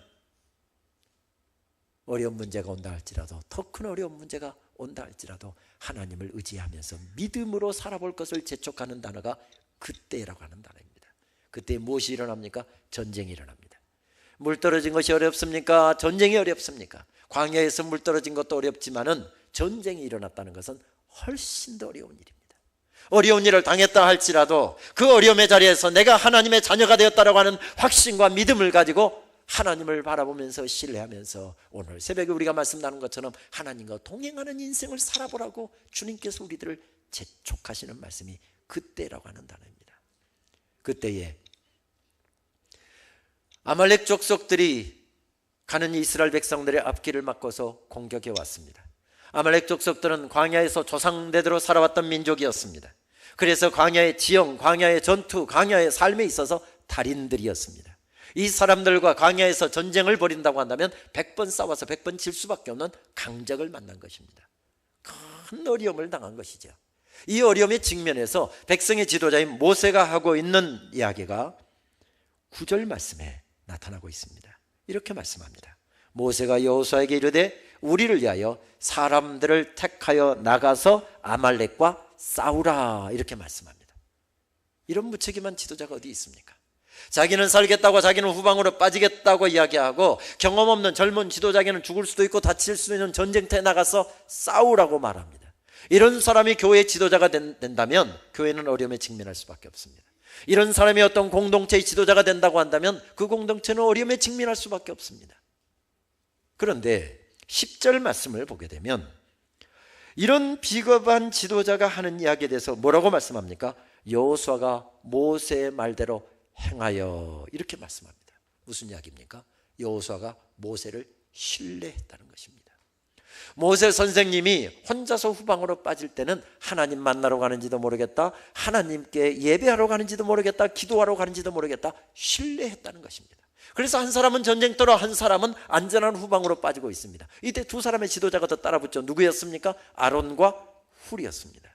어려운 문제가 온다 할지라도, 더 큰 어려운 문제가 온다 할지라도 하나님을 의지하면서 믿음으로 살아볼 것을 재촉하는 단어가 그때라고 하는 단어입니다. 그때 무엇이 일어납니까? 전쟁이 일어납니다. 물 떨어진 것이 어렵습니까? 전쟁이 어렵습니까? 광야에서 물 떨어진 것도 어렵지만은 전쟁이 일어났다는 것은 훨씬 더 어려운 일입니다. 어려운 일을 당했다 할지라도 그 어려움의 자리에서 내가 하나님의 자녀가 되었다라고 하는 확신과 믿음을 가지고 하나님을 바라보면서 신뢰하면서 오늘 새벽에 우리가 말씀 나눈 것처럼 하나님과 동행하는 인생을 살아보라고 주님께서 우리들을 재촉하시는 말씀이 그때라고 하는 단어입니다. 그때에 아말렉 족속들이 가는 이스라엘 백성들의 앞길을 막고서 공격해 왔습니다. 아말렉 족속들은 광야에서 조상대대로 살아왔던 민족이었습니다. 그래서 광야의 지형, 광야의 전투, 광야의 삶에 있어서 달인들이었습니다. 이 사람들과 광야에서 전쟁을 벌인다고 한다면 100번 싸워서 100번 질 수밖에 없는 강적을 만난 것입니다. 큰 어려움을 당한 것이죠. 이 어려움의 직면에서 백성의 지도자인 모세가 하고 있는 이야기가 9절 말씀에 나타나고 있습니다. 이렇게 말씀합니다. 모세가 여호수아에게 이르되 우리를 위하여 사람들을 택하여 나가서 아말렉과 싸우라, 이렇게 말씀합니다. 이런 무책임한 지도자가 어디 있습니까? 자기는 살겠다고, 자기는 후방으로 빠지겠다고 이야기하고 경험 없는 젊은 지도자에게는 죽을 수도 있고 다칠 수도 있는 전쟁터에 나가서 싸우라고 말합니다. 이런 사람이 교회의 지도자가 된다면 교회는 어려움에 직면할 수밖에 없습니다. 이런 사람이 어떤 공동체의 지도자가 된다고 한다면 그 공동체는 어려움에 직면할 수밖에 없습니다. 그런데 10절 말씀을 보게 되면 이런 비겁한 지도자가 하는 이야기에 대해서 뭐라고 말씀합니까? 여호수아가 모세의 말대로 행하여, 이렇게 말씀합니다. 무슨 이야기입니까? 여호수아가 모세를 신뢰했다는 것입니다. 모세 선생님이 혼자서 후방으로 빠질 때는 하나님 만나러 가는지도 모르겠다, 하나님께 예배하러 가는지도 모르겠다, 기도하러 가는지도 모르겠다, 신뢰했다는 것입니다. 그래서 한 사람은 전쟁터로, 한 사람은 안전한 후방으로 빠지고 있습니다. 이때 두 사람의 지도자가 더 따라붙죠. 누구였습니까? 아론과 훌이었습니다.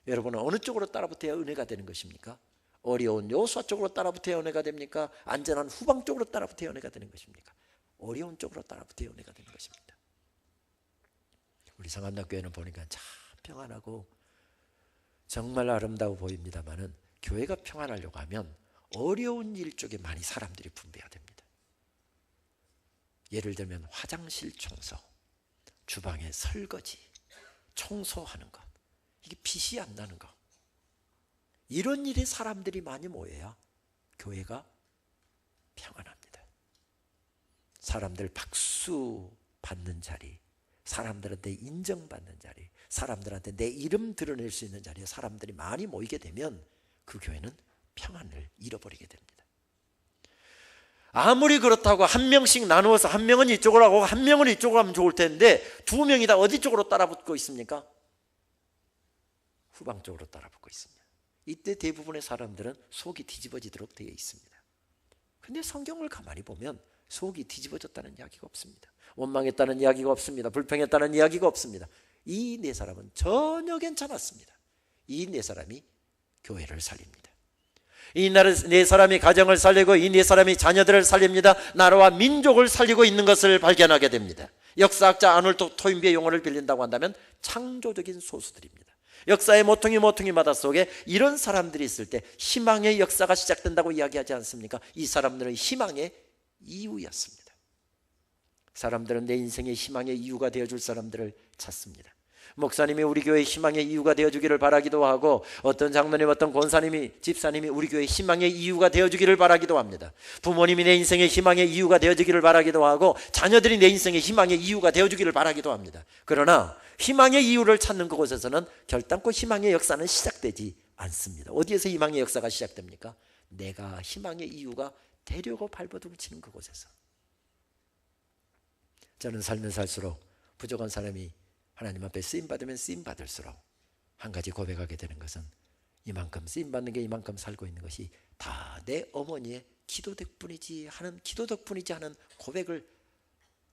여러분은 어느 쪽으로 따라붙어야 은혜가 되는 것입니까? 어려운 여호수아 쪽으로 따라붙어야 은혜가 됩니까? 안전한 후방 쪽으로 따라붙어야 은혜가 되는 것입니까? 어려운 쪽으로 따라붙어야 은혜가 되는 것입니다. 우리 상암당교회는 보니까 참 평안하고 정말 아름다워 보입니다만은 교회가 평안하려고 하면 어려운 일 쪽에 많이 사람들이 분배가 됩니다. 예를 들면 화장실 청소, 주방의 설거지, 청소하는 것, 이게 빛이 안 나는 것, 이런 일에 사람들이 많이 모여야 교회가 평안합니다. 사람들 박수 받는 자리, 사람들한테 인정받는 자리, 사람들한테 내 이름 드러낼 수 있는 자리에 사람들이 많이 모이게 되면 그 교회는 평안을 잃어버리게 됩니다. 아무리 그렇다고 한 명씩 나누어서 한 명은 이쪽으로 하고 한 명은 이쪽으로 하면 좋을 텐데 두 명이 다 어디 쪽으로 따라붙고 있습니까? 후방 쪽으로 따라붙고 있습니다. 이때 대부분의 사람들은 속이 뒤집어지도록 되어 있습니다. 근데 성경을 가만히 보면 속이 뒤집어졌다는 이야기가 없습니다. 원망했다는 이야기가 없습니다. 불평했다는 이야기가 없습니다. 이 네 사람은 전혀 괜찮았습니다. 이 네 사람이 교회를 살립니다. 이 네 사람이 가정을 살리고 이 네 사람이 자녀들을 살립니다. 나라와 민족을 살리고 있는 것을 발견하게 됩니다. 역사학자 아놀드 토인비의 용어를 빌린다고 한다면 창조적인 소수들입니다. 역사의 모퉁이마다 속에 이런 사람들이 있을 때 희망의 역사가 시작된다고 이야기하지 않습니까? 이 사람들은 희망의 이유였습니다. 사람들은 내 인생의 희망의 이유가 되어줄 사람들을 찾습니다. 목사님이 우리 교회의 희망의 이유가 되어주기를 바라기도 하고, 어떤 장로님, 어떤 권사님이, 집사님이 우리 교회의 희망의 이유가 되어주기를 바라기도 합니다. 부모님이 내 인생의 희망의 이유가 되어주기를 바라기도 하고, 자녀들이 내 인생의 희망의 이유가 되어주기를 바라기도 합니다. 그러나 희망의 이유를 찾는 그곳에서는 결단코 희망의 역사는 시작되지 않습니다. 어디에서 희망의 역사가 시작됩니까? 내가 희망의 이유가 되려고 발버둥을 치는 그곳에서. 저는 살면 살수록 부족한 사람이 하나님 앞에 쓰임받으면 쓰임받을수록 한 가지 고백하게 되는 것은, 이만큼 쓰임받는 게 이만큼 살고 있는 것이 다 내 어머니의 기도 덕분이지 하는, 기도 덕분이지 하는 고백을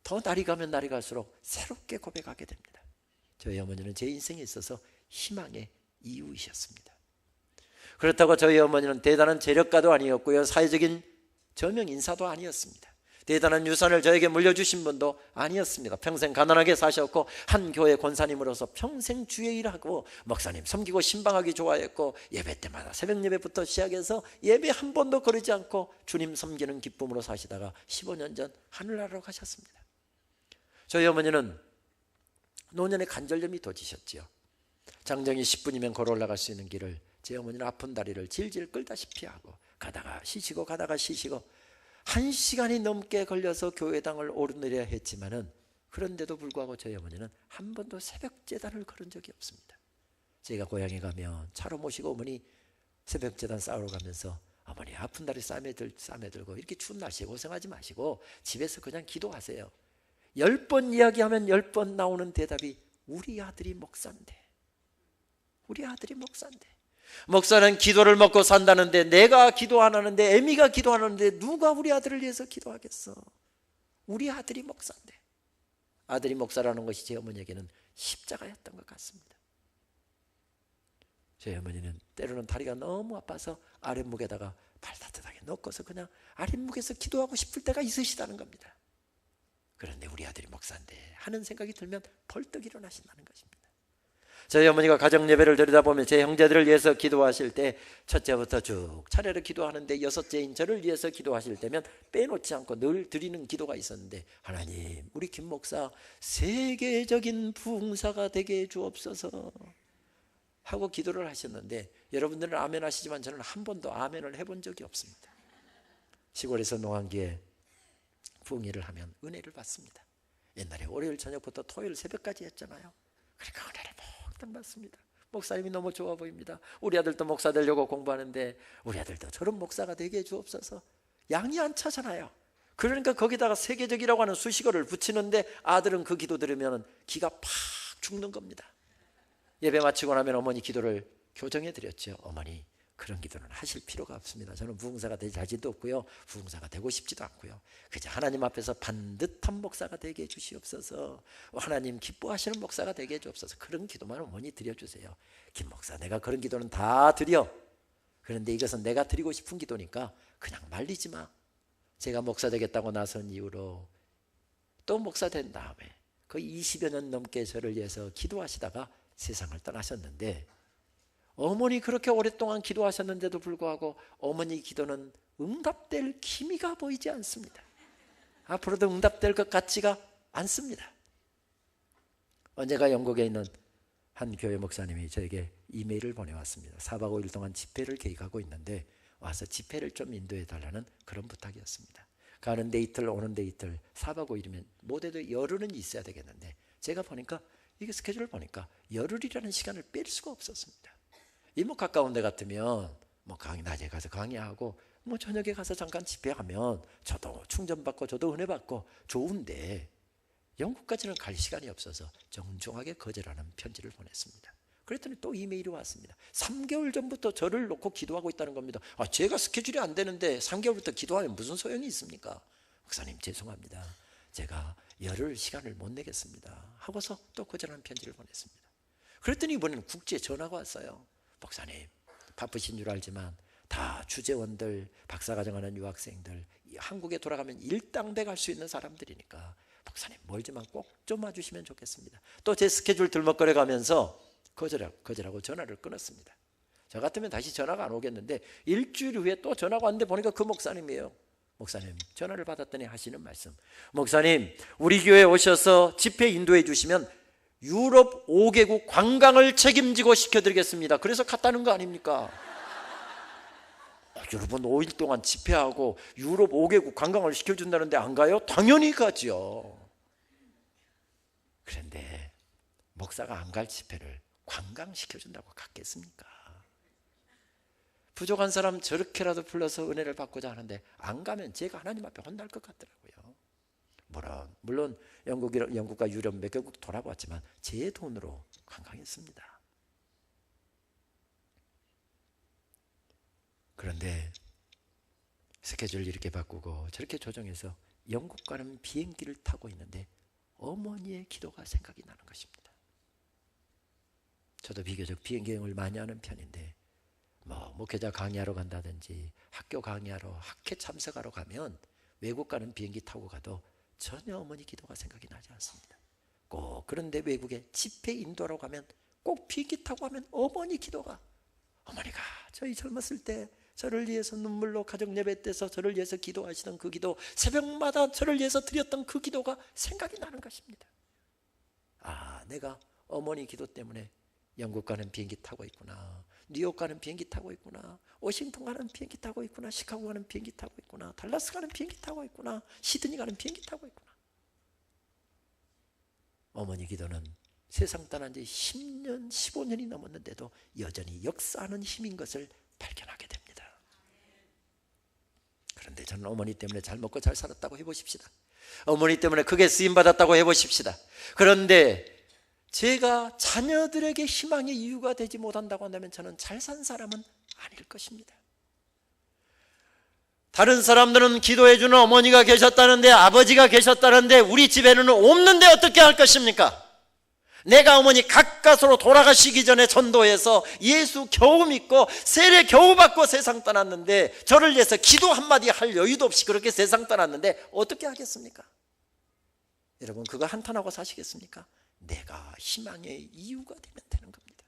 더 날이 가면 날이 갈수록 새롭게 고백하게 됩니다. 저희 어머니는 제 인생에 있어서 희망의 이유이셨습니다. 그렇다고 저희 어머니는 대단한 재력가도 아니었고요, 사회적인 저명 인사도 아니었습니다. 대단한 유산을 저에게 물려주신 분도 아니었습니다. 평생 가난하게 사셨고 한 교회 권사님으로서 평생 주의 일하고 목사님 섬기고 신방하기 좋아했고, 예배 때마다 새벽 예배부터 시작해서 예배 한 번도 거르지 않고 주님 섬기는 기쁨으로 사시다가 15년 전 하늘나라로 가셨습니다. 저희 어머니는 노년에 관절염이 도지셨지요. 장정이 10분이면 걸어 올라갈 수 있는 길을 제 어머니는 아픈 다리를 질질 끌다시피 하고 가다가 쉬시고 가다가 쉬시고 1시간이 넘게 걸려서 교회당을 오르내려야 했지만은, 그런데도 불구하고 저희 어머니는 한 번도 새벽 제단을 걸은 적이 없습니다. 제가 고향에 가면 차로 모시고 어머니 새벽 제단 싸우러 가면서, 어머니 아픈 다리 쌈에 들고 이렇게 추운 날씨에 고생하지 마시고 집에서 그냥 기도하세요. 10번 이야기하면 10번 나오는 대답이 우리 아들이 목사인데, 우리 아들이 목사인데. 목사는 기도를 먹고 산다는데, 내가 기도 안 하는데, 애미가 기도 안 하는데 누가 우리 아들을 위해서 기도하겠어? 우리 아들이 목사인데. 아들이 목사라는 것이 제 어머니에게는 십자가였던 것 같습니다. 제 어머니는 때로는 다리가 너무 아파서 아랫목에다가 발 따뜻하게 넣고서 그냥 아랫목에서 기도하고 싶을 때가 있으시다는 겁니다. 그런데 우리 아들이 목사인데 하는 생각이 들면 벌떡 일어나신다는 것입니다. 저희 어머니가 가정 예배를 드리다 보면 제 형제들을 위해서 기도하실 때 첫째부터 쭉 차례로 기도하는데, 여섯째인 저를 위해서 기도하실 때면 빼놓지 않고 늘 드리는 기도가 있었는데, 하나님 우리 김 목사 세계적인 부흥사가 되게 해 주옵소서 하고 기도를 하셨는데, 여러분들은 아멘 하시지만 저는 한 번도 아멘을 해본 적이 없습니다. 시골에서 농한기에 부흥회를 하면 은혜를 받습니다. 옛날에 월요일 저녁부터 토요일 새벽까지 했잖아요. 그러니까 은혜를 몽땅 받습니다. 목사님이 너무 좋아 보입니다. 우리 아들도 목사 되려고 공부하는데 우리 아들도 저런 목사가 되게 해 주옵소서. 양이 안 차잖아요. 그러니까 거기다가 세계적이라고 하는 수식어를 붙이는데, 아들은 그 기도 들으면 기가 팍 죽는 겁니다. 예배 마치고 나면 어머니 기도를 교정해 드렸죠. 어머니 그런 기도는 하실 필요가 없습니다. 저는 부흥사가 될 자질도 없고요, 부흥사가 되고 싶지도 않고요. 그저 하나님 앞에서 반듯한 목사가 되게 해 주시옵소서, 하나님 기뻐하시는 목사가 되게 해 주옵소서. 그런 기도만 어머니 드려주세요. 김 목사 내가 그런 기도는 다 드려. 그런데 이것은 내가 드리고 싶은 기도니까 그냥 말리지 마. 제가 목사 되겠다고 나선 이후로 또 목사 된 다음에 거의 20여 년 넘게 저를 위해서 기도하시다가 세상을 떠나셨는데, 어머니 그렇게 오랫동안 기도하셨는데도 불구하고 어머니 기도는 응답될 기미가 보이지 않습니다. 앞으로도 응답될 것 같지가 않습니다. 언제가 영국에 있는 한 교회 목사님이 저에게 이메일을 보내왔습니다. 4박 5일 동안 집회를 계획하고 있는데 와서 집회를 좀 인도해 달라는 그런 부탁이었습니다. 가는 데 이틀 오는 데 이틀 4박 5일이면 못해도 열흘은 있어야 되겠는데 제가 보니까 이게 스케줄을 보니까 열흘이라는 시간을 뺄 수가 없었습니다. 이모 가까운 데 같으면 낮에 가서 강의하고 저녁에 가서 잠깐 집회하면 저도 충전받고 저도 은혜 받고 좋은데 영국까지는 갈 시간이 없어서 정중하게 거절하는 편지를 보냈습니다. 그랬더니 또 이메일이 왔습니다. 3개월 전부터 저를 놓고 기도하고 있다는 겁니다. 제가 스케줄이 안 되는데 3개월부터 기도하면 무슨 소용이 있습니까? 목사님 죄송합니다. 제가 열흘 시간을 못 내겠습니다 하고서 또 거절하는 편지를 보냈습니다. 그랬더니 이번에는 국제 전화가 왔어요. 목사님 바쁘신 줄 알지만 다 주재원들, 박사과정하는 유학생들, 한국에 돌아가면 일당돼 갈 수 있는 사람들이니까 목사님 멀지만 꼭 좀 와주시면 좋겠습니다. 또 제 스케줄 들먹거려 가면서 거절하고 전화를 끊었습니다. 저 같으면 다시 전화가 안 오겠는데 일주일 후에 또 전화가 왔는데 보니까 그 목사님이에요. 목사님 전화를 받았더니 하시는 말씀, 목사님 우리 교회에 오셔서 집회 인도해 주시면 유럽 5개국 관광을 책임지고 시켜드리겠습니다. 그래서 갔다는 거 아닙니까? 여러분 5일 동안 집회하고 유럽 5개국 관광을 시켜준다는데 안 가요? 당연히 가죠. 그런데 목사가 안 갈 집회를 관광시켜준다고 갔겠습니까? 부족한 사람 저렇게라도 불러서 은혜를 받고자 하는데 안 가면 제가 하나님 앞에 혼날 것 같더라고요. 물론 영국과 유럽 몇 개국 돌아봤지만 제 돈으로 관광했습니다. 그런데 스케줄 이렇게 바꾸고 저렇게 조정해서 영국 가는 비행기를 타고 있는데 어머니의 기도가 생각이 나는 것입니다. 저도 비교적 비행기 여행을 많이 하는 편인데 목회자 강의하러 간다든지 학교 강의하러 학회 참석하러 가면 외국 가는 비행기 타고 가도 전혀 어머니 기도가 생각이 나지 않습니다. 꼭 그런데 외국에 집회 인도하러 가면 꼭 비행기 타고 가면 어머니 기도가, 어머니가 저희 젊었을 때 저를 위해서 눈물로 가정 예배 때서 저를 위해서 기도하시던 그 기도, 새벽마다 저를 위해서 드렸던 그 기도가 생각이 나는 것입니다. 내가 어머니 기도 때문에 영국 가는 비행기 타고 있구나, 뉴욕 가는 비행기 타고 있구나, 워싱턴 가는 비행기 타고 있구나, 시카고 가는 비행기 타고 있구나, 달라스 가는 비행기 타고 있구나, 시드니 가는 비행기 타고 있구나. 어머니 기도는 세상 떠난 지 10년, 15년이 넘었는데도 여전히 역사하는 힘인 것을 발견하게 됩니다. 그런데 저는 어머니 때문에 잘 먹고 잘 살았다고 해보십시다. 어머니 때문에 크게 쓰임받았다고 해보십시다. 그런데 제가 자녀들에게 희망의 이유가 되지 못한다고 한다면 저는 잘 산 사람은 아닐 것입니다. 다른 사람들은 기도해주는 어머니가 계셨다는데, 아버지가 계셨다는데 우리 집에는 없는데 어떻게 할 것입니까? 내가 어머니 가까스로 돌아가시기 전에 전도해서 예수 겨우 믿고 세례 겨우 받고 세상 떠났는데, 저를 위해서 기도 한마디 할 여유도 없이 그렇게 세상 떠났는데 어떻게 하겠습니까? 여러분 그거 한탄하고 사시겠습니까? 내가 희망의 이유가 되면 되는 겁니다.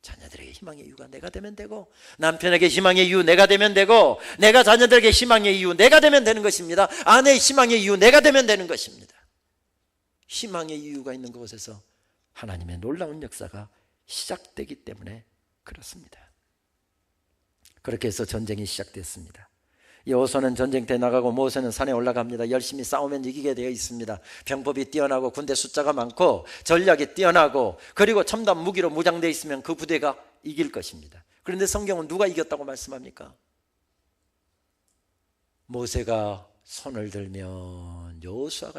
자녀들에게 희망의 이유가 내가 되면 되고, 남편에게 희망의 이유 내가 되면 되고, 내가 자녀들에게 희망의 이유 내가 되면 되는 것입니다. 아내의 희망의 이유 내가 되면 되는 것입니다. 희망의 이유가 있는 곳에서 하나님의 놀라운 역사가 시작되기 때문에 그렇습니다. 그렇게 해서 전쟁이 시작됐습니다. 여호수아는 전쟁터에 나가고 모세는 산에 올라갑니다. 열심히 싸우면 이기게 되어 있습니다. 병법이 뛰어나고 군대 숫자가 많고 전략이 뛰어나고, 그리고 첨단 무기로 무장되어 있으면 그 부대가 이길 것입니다. 그런데 성경은 누가 이겼다고 말씀합니까? 모세가 손을 들면 여호수아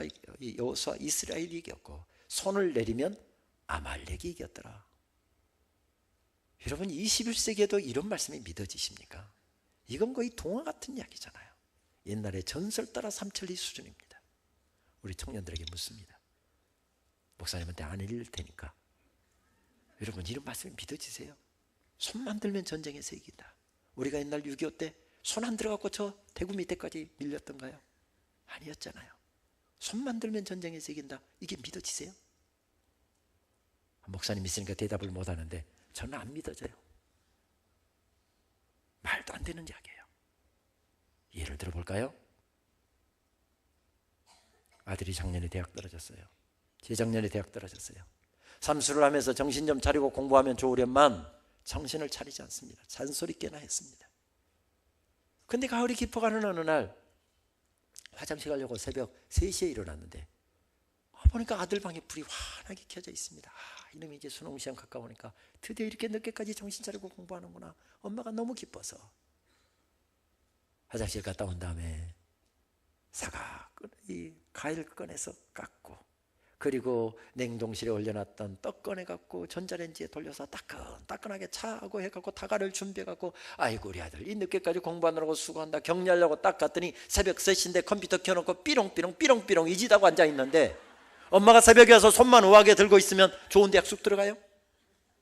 이스라엘이 이겼고, 손을 내리면 아말렉이 이겼더라. 여러분 21세기에도 이런 말씀이 믿어지십니까? 이건 거의 동화 같은 이야기잖아요. 옛날에 전설 따라 삼천리 수준입니다. 우리 청년들에게 묻습니다. 목사님한테 안 읽을 테니까 여러분 이런 말씀이 믿어지세요? 손만 들면 전쟁에서 이긴다. 우리가 옛날 6.25 때 손 안 들어갖고 저 대구 밑에까지 밀렸던가요? 아니었잖아요. 손만 들면 전쟁에서 이긴다. 이게 믿어지세요? 목사님 있으니까 대답을 못하는데 저는 안 믿어져요. 말도 안 되는 이야기예요. 예를 들어볼까요? 아들이 작년에 대학 떨어졌어요. 재작년에 대학 떨어졌어요. 삼수를 하면서 정신 좀 차리고 공부하면 좋으련만 정신을 차리지 않습니다. 잔소리 꽤나 했습니다. 근데 가을이 깊어가는 어느 날 화장실 가려고 새벽 3시에 일어났는데 보니까 아들 방에 불이 환하게 켜져 있습니다. 이놈이 이제 수능 시험 가까우니까 드디어 이렇게 늦게까지 정신 차리고 공부하는구나. 엄마가 너무 기뻐서 화장실 갔다 온 다음에 이 과일 꺼내서 깎고, 그리고 냉동실에 올려놨던 떡 꺼내갖고 전자레인지에 돌려서 따끈하게 차고 해갖고 다가를 준비해갖고, 아이고 우리 아들 이 늦게까지 공부하느라고 수고한다 격려하려고 딱 갔더니 새벽 3시인데 컴퓨터 켜놓고 삐롱삐롱 이지다고 앉아있는데, 엄마가 새벽에 와서 손만 우아하게 들고 있으면 좋은 대학 쑥 들어가요?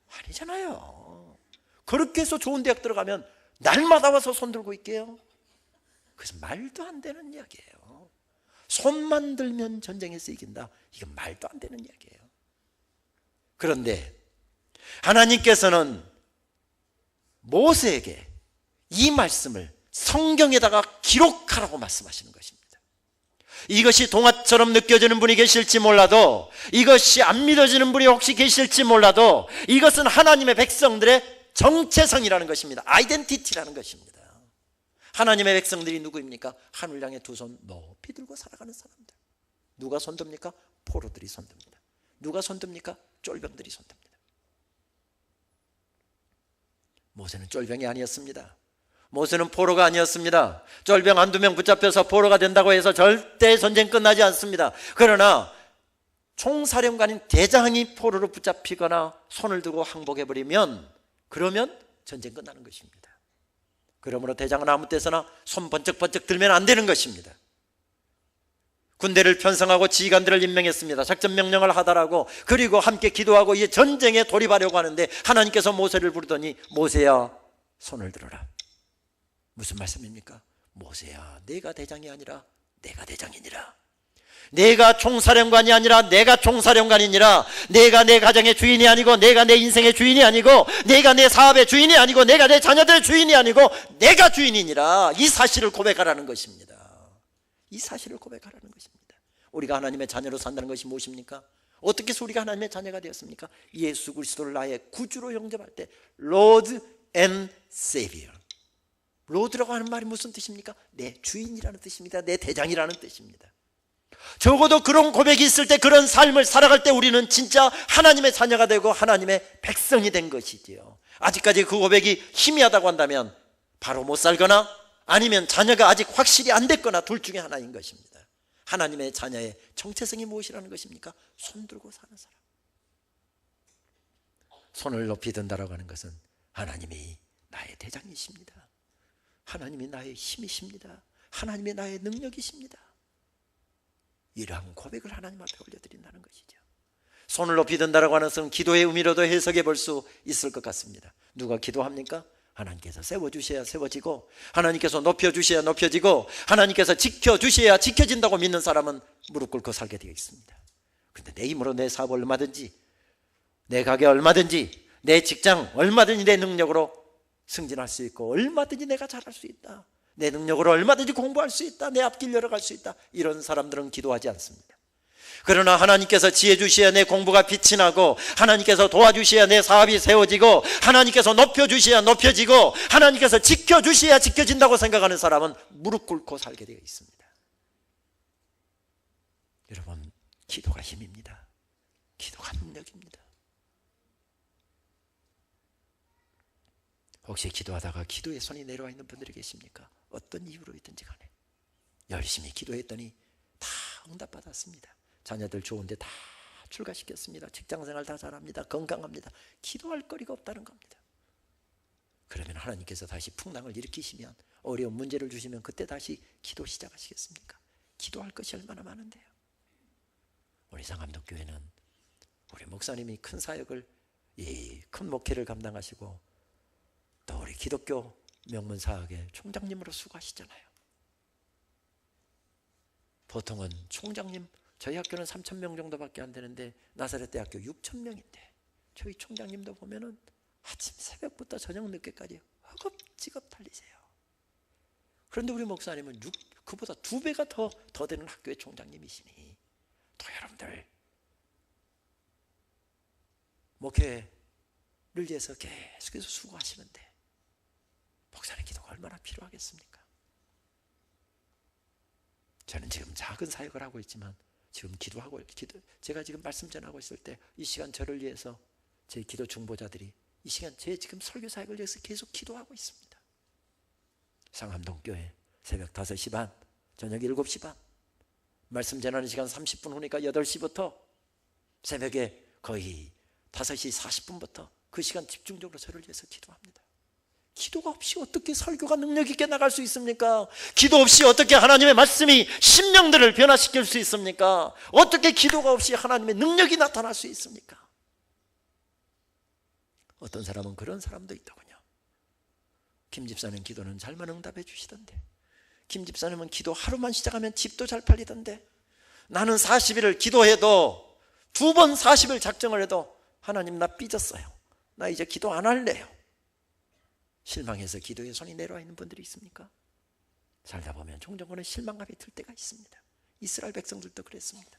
아니잖아요. 그렇게 해서 좋은 대학 들어가면 날마다 와서 손 들고 있게요? 그래서 말도 안 되는 이야기예요. 손만 들면 전쟁에서 이긴다, 이건 말도 안 되는 이야기예요. 그런데 하나님께서는 모세에게 이 말씀을 성경에다가 기록하라고 말씀하시는 것입니다. 이것이 동화처럼 느껴지는 분이 계실지 몰라도, 이것이 안 믿어지는 분이 혹시 계실지 몰라도, 이것은 하나님의 백성들의 정체성이라는 것입니다. 아이덴티티라는 것입니다. 하나님의 백성들이 누구입니까? 하늘 향해 두 손 높이 들고 살아가는 사람들. 누가 손듭니까? 포로들이 손듭니다. 누가 손듭니까? 쫄병들이 손듭니다. 모세는 쫄병이 아니었습니다. 모세는 포로가 아니었습니다. 쫄병 한두 명 붙잡혀서 포로가 된다고 해서 절대 전쟁 끝나지 않습니다. 그러나 총사령관인 대장이 포로로 붙잡히거나 손을 들고 항복해버리면, 그러면 전쟁 끝나는 것입니다. 그러므로 대장은 아무 때서나 손 번쩍번쩍 들면 안 되는 것입니다. 군대를 편성하고 지휘관들을 임명했습니다. 작전 명령을 하더라고. 그리고 함께 기도하고 이제 전쟁에 돌입하려고 하는데 하나님께서 모세를 부르더니, 모세야 손을 들어라. 무슨 말씀입니까? 모세야, 내가 대장이 아니라 내가 대장이니라. 내가 총사령관이 아니라 내가 총사령관이니라. 내가 내 가정의 주인이 아니고, 내가 내 인생의 주인이 아니고, 내가 내 사업의 주인이 아니고, 내가 내 자녀들의 주인이 아니고, 내가 주인이니라. 이 사실을 고백하라는 것입니다. 이 사실을 고백하라는 것입니다. 우리가 하나님의 자녀로 산다는 것이 무엇입니까? 어떻게 해서 우리가 하나님의 자녀가 되었습니까? 예수 그리스도를 나의 구주로 영접할 때 Lord and Savior. 로드라고 하는 말이 무슨 뜻입니까? 내 주인이라는 뜻입니다. 내 대장이라는 뜻입니다. 적어도 그런 고백이 있을 때, 그런 삶을 살아갈 때 우리는 진짜 하나님의 자녀가 되고 하나님의 백성이 된 것이지요. 아직까지 그 고백이 희미하다고 한다면 바로 못 살거나 아니면 자녀가 아직 확실히 안 됐거나 둘 중에 하나인 것입니다. 하나님의 자녀의 정체성이 무엇이라는 것입니까? 손 들고 사는 사람. 손을 높이 든다라고 하는 것은 하나님이 나의 대장이십니다. 하나님이 나의 힘이십니다. 하나님이 나의 능력이십니다. 이러한 고백을 하나님 앞에 올려드린다는 것이죠. 손을 높이 든다라고 하는 것은 기도의 의미로도 해석해 볼 수 있을 것 같습니다. 누가 기도합니까? 하나님께서 세워주셔야 세워지고, 하나님께서 높여주셔야 높여지고, 하나님께서 지켜주셔야 지켜진다고 믿는 사람은 무릎 꿇고 살게 되어 있습니다. 그런데 내 힘으로 내 사업 얼마든지, 내 가게 얼마든지, 내 직장 얼마든지 내 능력으로 승진할 수 있고, 얼마든지 내가 잘할 수 있다, 내 능력으로 얼마든지 공부할 수 있다, 내 앞길 열어갈 수 있다, 이런 사람들은 기도하지 않습니다. 그러나 하나님께서 지혜 주셔야 내 공부가 빛이 나고, 하나님께서 도와주셔야 내 사업이 세워지고, 하나님께서 높여주셔야 높여지고, 하나님께서 지켜주셔야 지켜진다고 생각하는 사람은 무릎 꿇고 살게 되어 있습니다. 여러분, 기도가 힘입니다. 기도가 능력입니다. 혹시 기도하다가 기도의 손이 내려와 있는 분들이 계십니까? 어떤 이유로든지 간에 열심히 기도했더니 다 응답받았습니다. 자녀들 좋은데 다 출가시켰습니다. 직장생활 다 잘합니다. 건강합니다. 기도할 거리가 없다는 겁니다. 그러면 하나님께서 다시 풍랑을 일으키시면, 어려운 문제를 주시면 그때 다시 기도 시작하시겠습니까? 기도할 것이 얼마나 많은데요. 우리 상암동교회는 우리 목사님이 큰 사역을, 큰 목회를 감당하시고 또 우리 기독교 명문사학의 총장님으로 수고하시잖아요. 보통은 총장님, 저희 학교는 3,000명 정도밖에 안 되는데 나사렛 대학교 6,000명인데 저희 총장님도 보면은 아침 새벽부터 저녁 늦게까지 허겁지겁 달리세요. 그런데 우리 목사님은 그보다 2배가 더 되는 학교의 총장님이시니 또 여러분들 목회를 위해서 계속해서 수고하시는데 목사님 기도가 얼마나 필요하겠습니까? 저는 지금 작은 사역을 하고 있지만 지금 제가 지금 말씀 전하고 있을 때 이 시간 저를 위해서 제 기도 중보자들이 이 시간 제 지금 설교 사역을 위해서 계속 기도하고 있습니다. 상암동교회 새벽 5시 반, 저녁 7시 반, 말씀 전하는 시간 30분 후니까 8시부터 새벽에 거의 5시 40분부터 그 시간 집중적으로 저를 위해서 기도합니다. 기도가 없이 어떻게 설교가 능력 있게 나갈 수 있습니까? 기도 없이 어떻게 하나님의 말씀이 심령들을 변화시킬 수 있습니까? 어떻게 기도가 없이 하나님의 능력이 나타날 수 있습니까? 어떤 사람은 그런 사람도 있더군요. 김 집사님 기도는 잘만 응답해 주시던데, 김 집사님은 기도 하루만 시작하면 집도 잘 팔리던데, 나는 40일을 기도해도 2번 40일 작정을 해도 하나님 나 삐졌어요, 나 이제 기도 안 할래요. 실망해서 기도에 손이 내려와 있는 분들이 있습니까? 살다 보면 종종 그런 실망감이 들 때가 있습니다. 이스라엘 백성들도 그랬습니다.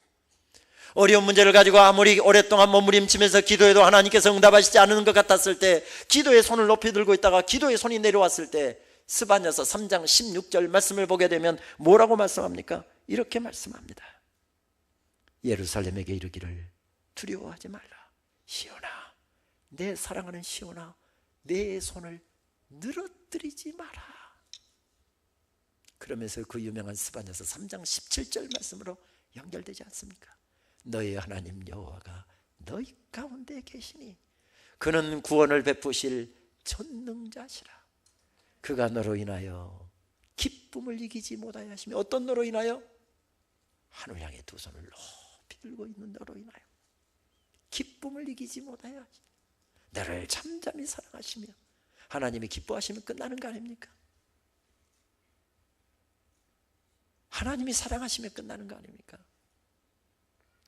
어려운 문제를 가지고 아무리 오랫동안 몸부림치면서 기도해도 하나님께서 응답하시지 않는 것 같았을 때, 기도의 손을 높이 들고 있다가 기도의 손이 내려왔을 때 스바냐서 3장 16절 말씀을 보게 되면 뭐라고 말씀합니까? 이렇게 말씀합니다. 예루살렘에게 이르기를 두려워하지 말라. 시온아, 내 사랑하는 시온아, 내 손을 늘어뜨리지 마라. 그러면서 그 유명한 스바냐서 3장 17절 말씀으로 연결되지 않습니까? 너희 하나님 여호와가 너희 가운데 계시니 그는 구원을 베푸실 전능자시라. 그가 너로 인하여 기쁨을 이기지 못하여 하시며, 어떤 너로 인하여? 하늘 향해 2 손을 높이 들고 있는 너로 인하여 기쁨을 이기지 못하여 하시며, 너를 잠잠히 사랑하시며. 하나님이 기뻐하시면 끝나는 거 아닙니까? 하나님이 사랑하시면 끝나는 거 아닙니까?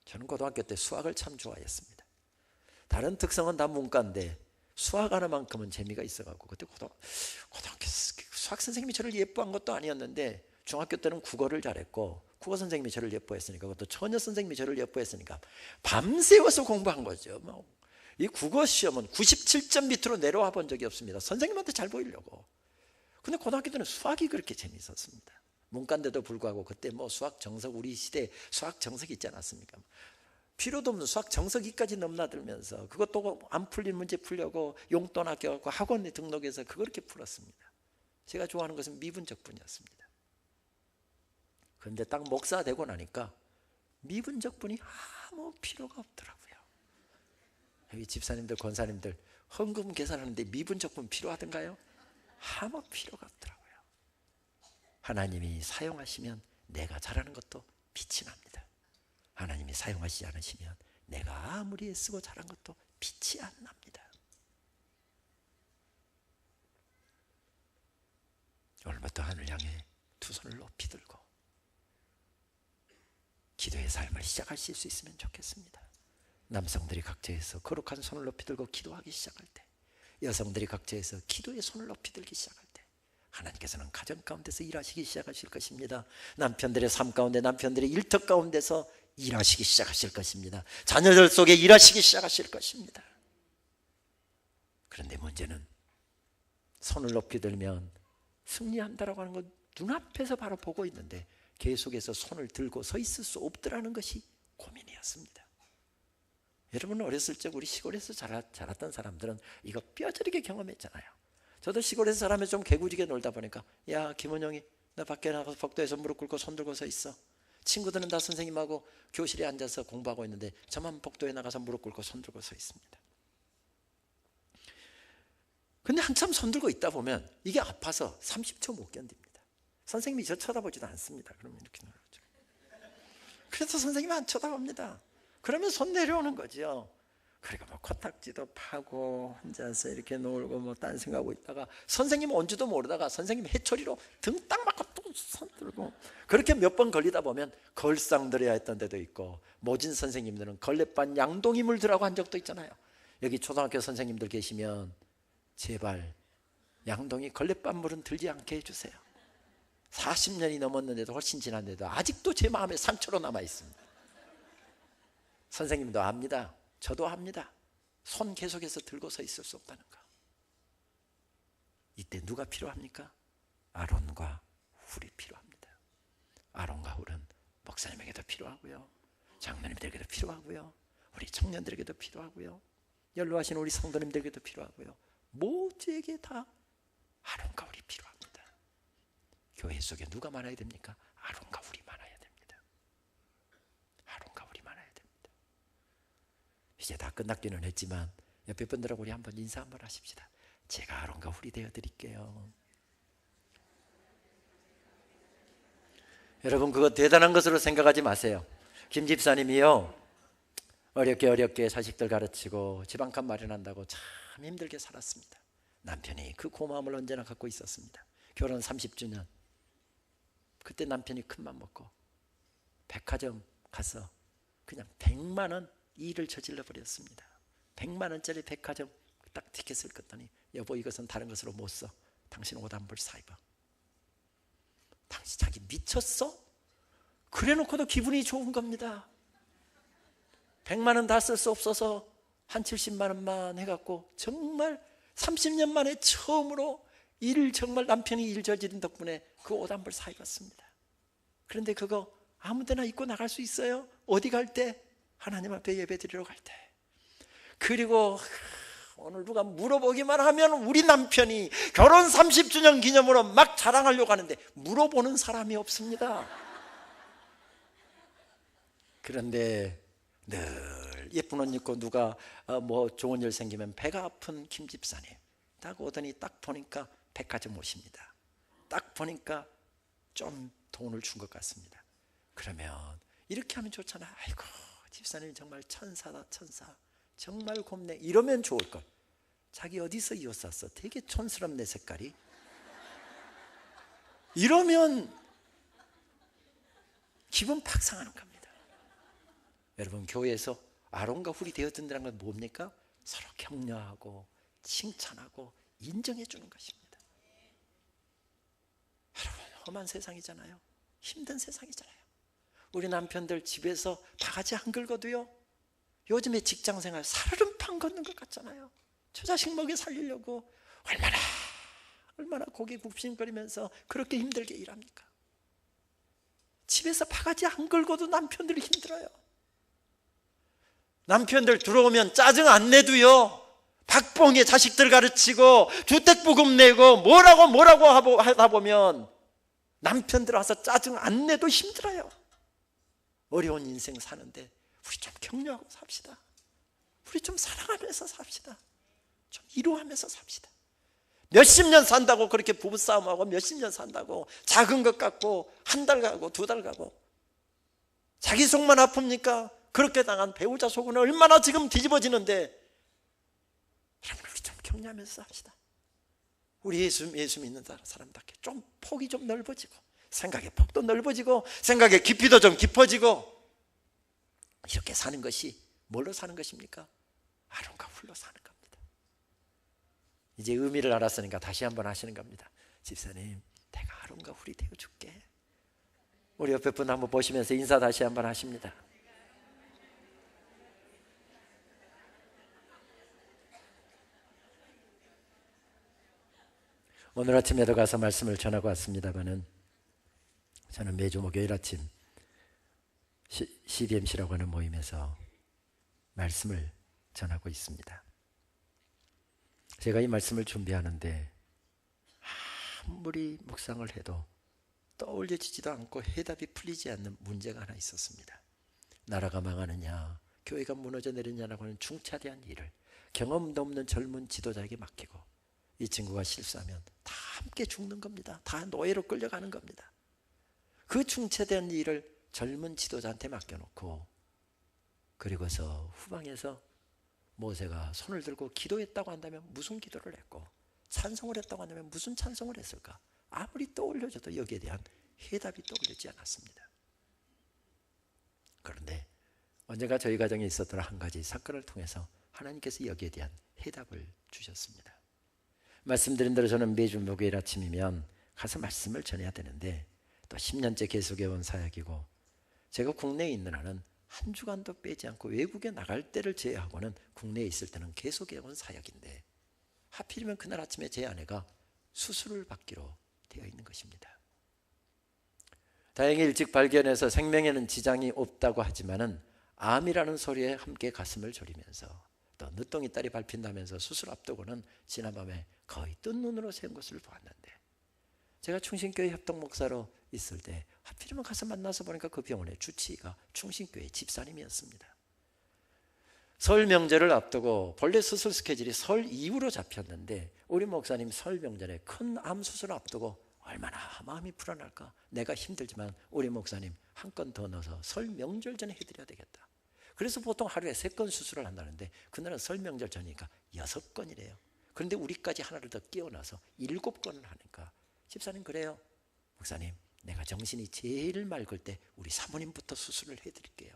저는 고등학교 때 수학을 참 좋아했습니다. 다른 특성은 다 문과인데 수학 하나만큼은 재미가 있어갖고, 그때 고등학교 수학 선생님이 저를 예뻐한 것도 아니었는데 중학교 때는 국어를 잘했고, 국어 선생님이 저를 예뻐했으니까, 그것도 처녀 선생님이 저를 예뻐했으니까 밤새워서 공부한 거죠. 이 국어 시험은 97점 밑으로 내려와 본 적이 없습니다. 선생님한테 잘 보이려고. 근데 고등학교 때는 수학이 그렇게 재미있었습니다. 문과인데도 불구하고 그때 수학 정석, 우리 시대 수학 정석이 있지 않았습니까? 필요도 없는 수학 정석이까지 넘나들면서 그것도 안 풀린 문제 풀려고 용돈 아껴갖고 학원에 등록해서 그렇게 풀었습니다. 제가 좋아하는 것은 미분적분이었습니다. 그런데 딱 목사 되고 나니까 미분적분이 아무 필요가 없더라고요. 여기 집사님들, 권사님들 헌금 계산하는데 미분적분 필요하던가요? 아무 필요가 없더라고요. 하나님이 사용하시면 내가 잘하는 것도 빛이 납니다. 하나님이 사용하시지 않으시면 내가 아무리 애쓰고 잘한 것도 빛이 안 납니다. 오늘부터 하늘 향해 2 손을 높이 들고 기도의 삶을 시작하실 수 있으면 좋겠습니다. 남성들이 각자에서 거룩한 손을 높이 들고 기도하기 시작할 때, 여성들이 각자에서 기도의 손을 높이 들기 시작할 때 하나님께서는 가정 가운데서 일하시기 시작하실 것입니다. 남편들의 삶 가운데, 남편들의 일터 가운데서 일하시기 시작하실 것입니다. 자녀들 속에 일하시기 시작하실 것입니다. 그런데 문제는 손을 높이 들면 승리한다라고 하는 건 눈앞에서 바로 보고 있는데 계속해서 손을 들고 서 있을 수 없더라는 것이 고민이었습니다. 여러분, 어렸을 적 우리 시골에서 자랐던 사람들은 이거 뼈저리게 경험했잖아요. 저도 시골에서 자라면서 좀 개구리게 놀다 보니까, 야 김원영이 나 밖에 나가서 복도에서 무릎 꿇고 손 들고 서 있어. 친구들은 다 선생님하고 교실에 앉아서 공부하고 있는데 저만 복도에 나가서 무릎 꿇고 손 들고 서 있습니다. 근데 한참 손 들고 있다 보면 이게 아파서 30초 못 견딥니다. 선생님이 저 쳐다보지도 않습니다. 그러면 이렇게 놀죠. 그래서 선생님이 안 쳐다봅니다. 그러면 손 내려오는 거죠. 그러니까 코딱지도 파고 혼자서 이렇게 놀고 딴 생각하고 있다가 선생님 온지도 모르다가 선생님 해초리로 등 딱 맞고 또 손 들고, 그렇게 몇 번 걸리다 보면 걸상들여야 했던 데도 있고, 모진 선생님들은 걸레반 양동이 물들라고 한 적도 있잖아요. 여기 초등학교 선생님들 계시면 제발 양동이 걸레반 물은 들지 않게 해주세요. 40년이 넘었는데도 훨씬 지났는데도 아직도 제 마음에 상처로 남아 있습니다. 선생님도 압니다. 저도 압니다. 손 계속해서 들고 서 있을 수 없다는 거. 이때 누가 필요합니까? 아론과 훌이 필요합니다. 아론과 훌은 목사님에게도 필요하고요, 장로님들에게도 필요하고요, 우리 청년들에게도 필요하고요, 연로하신 우리 성도님들에게도 필요하고요, 모두에게 다 아론과 훌이 필요합니다. 교회 속에 누가 많아야 됩니까? 아론과 훌이 많아야 됩니다. 아론과 훌이 많아야 됩니다. 이제 다 끝났기는 했지만 옆에 분들하고 우리 한번 인사 한번 하십시다. 제가 아론과 훌이 되어 드릴게요. 여러분, 그거 대단한 것으로 생각하지 마세요. 김 집사님이요, 어렵게 자식들 가르치고 집 한 칸 마련한다고 참 힘들게 살았습니다. 남편이 그 고마움을 언제나 갖고 있었습니다. 결혼 30주년, 그때 남편이 큰맘 먹고 백화점 가서 그냥 100만 원 일을 저질러 버렸습니다. 100만 원짜리 백화점 딱 티켓을 끊더니, 여보, 이것은 다른 것으로 못 써. 당신 옷 한 벌 사 입어. 당신 자기 미쳤어? 그래 놓고도 기분이 좋은 겁니다. 100만 원 다 쓸 수 없어서 한 70만 원만 해갖고 정말 30년 만에 처음으로 정말 남편이 일 저지른 덕분에 그 옷 한 벌 사 입었습니다. 그런데 그거 아무 데나 입고 나갈 수 있어요? 어디 갈 때? 하나님 앞에 예배 드리러 갈 때. 그리고 오늘 누가 물어보기만 하면 우리 남편이 결혼 30주년 기념으로 막 자랑하려고 하는데 물어보는 사람이 없습니다. 그런데 늘 예쁜 옷 입고 누가 뭐 좋은 일 생기면 배가 아픈 김 집사님 딱 오더니 딱 보니까 백화점 옷입니다. 딱 보니까 좀 돈을 준 것 같습니다. 그러면 이렇게 하면 좋잖아. 아이고, 집사님 정말 천사다, 천사. 정말 곱네. 이러면 좋을 걸. 자기 어디서 이 옷 샀어? 되게 촌스럽네, 색깔이. 이러면 기분 팍 상하는 겁니다. 여러분, 교회에서 아론과 훌이 되었던다는 건 뭡니까? 서로 격려하고 칭찬하고 인정해 주는 것입니다. 여러분, 험한 세상이잖아요. 힘든 세상이잖아요. 우리 남편들 집에서 바가지 안 긁어도요, 요즘에 직장생활 살얼음판 걷는 것 같잖아요. 저 자식 먹여 살리려고 얼마나 고개 굽신거리면서 그렇게 힘들게 일합니까? 집에서 바가지 안 긁어도 남편들이 힘들어요. 남편들 들어오면 짜증 안 내도요, 박봉에 자식들 가르치고 주택부금 내고 뭐라고 하다 보면 남편들 와서 짜증 안 내도 힘들어요. 어려운 인생 사는데 우리 좀 격려하고 삽시다. 우리 좀 사랑하면서 삽시다. 좀 이루하면서 삽시다. 몇십 년 산다고 그렇게 부부싸움하고 몇십 년 산다고 작은 것 갖고 한 달 가고 두 달 가고 자기 속만 아픕니까? 그렇게 당한 배우자 속은 얼마나 지금 뒤집어지는데, 여러분, 우리 좀 격려하면서 삽시다. 우리 예수 믿는 사람답게 좀 폭이 좀 넓어지고 생각의 폭도 넓어지고 생각의 깊이도 좀 깊어지고, 이렇게 사는 것이 뭘로 사는 것입니까? 아론과 훌로 사는 겁니다. 이제 의미를 알았으니까 다시 한번 하시는 겁니다. 집사님, 내가 아론과 훌이 되어줄게. 우리 옆에 분 한번 보시면서 인사 다시 한번 하십니다. 오늘 아침에도 가서 말씀을 전하고 왔습니다마는, 저는 매주 목요일 아침 CBMC라고 하는 모임에서 말씀을 전하고 있습니다. 제가 이 말씀을 준비하는데 아무리 묵상을 해도 떠올려지지도 않고 해답이 풀리지 않는 문제가 하나 있었습니다. 나라가 망하느냐, 교회가 무너져 내리냐라고 하는 중차대한 일을 경험도 없는 젊은 지도자에게 맡기고, 이 친구가 실수하면 다 함께 죽는 겁니다. 다 노예로 끌려가는 겁니다. 그 중차대한 일을 젊은 지도자한테 맡겨놓고, 그리고서 후방에서 모세가 손을 들고 기도했다고 한다면 무슨 기도를 했고, 찬송을 했다고 한다면 무슨 찬송을 했을까? 아무리 떠올려줘도 여기에 대한 해답이 떠올리지 않았습니다. 그런데 언젠가 저희 가정에 있었던 한 가지 사건을 통해서 하나님께서 여기에 대한 해답을 주셨습니다. 말씀드린 대로 저는 매주 목요일 아침이면 가서 말씀을 전해야 되는데 또 10년째 계속해온 사역이고 제가 국내에 있는 한은 한 주간도 빼지 않고 외국에 나갈 때를 제외하고는 국내에 있을 때는 계속해온 사역인데 하필이면 그날 아침에 제 아내가 수술을 받기로 되어 있는 것입니다. 다행히 일찍 발견해서 생명에는 지장이 없다고 하지만은 암이라는 소리에 함께 가슴을 졸이면서 또 늦둥이 딸이 밟힌다면서 수술 앞두고는 지난밤에 거의 뜬 눈으로 새운 것을 보았는데 제가 충신교회 협동 목사로 있을 때 하필이면 가서 만나서 보니까 그 병원의 주치의가 충신교회 집사님이었습니다. 설 명절을 앞두고 본래 수술 스케줄이 설 이후로 잡혔는데 우리 목사님 설 명절에 큰 암 수술을 앞두고 얼마나 마음이 불안할까. 내가 힘들지만 우리 목사님 한 건 더 넣어서 설 명절 전에 해드려야 되겠다. 그래서 보통 하루에 3건 수술을 한다는데 그날은 설 명절 전이니까 6건이래요. 그런데 우리까지 하나를 더 끼워놔서 7건을 하니까 집사님 그래요. 목사님 내가 정신이 제일 맑을 때 우리 사모님부터 수술을 해드릴게요.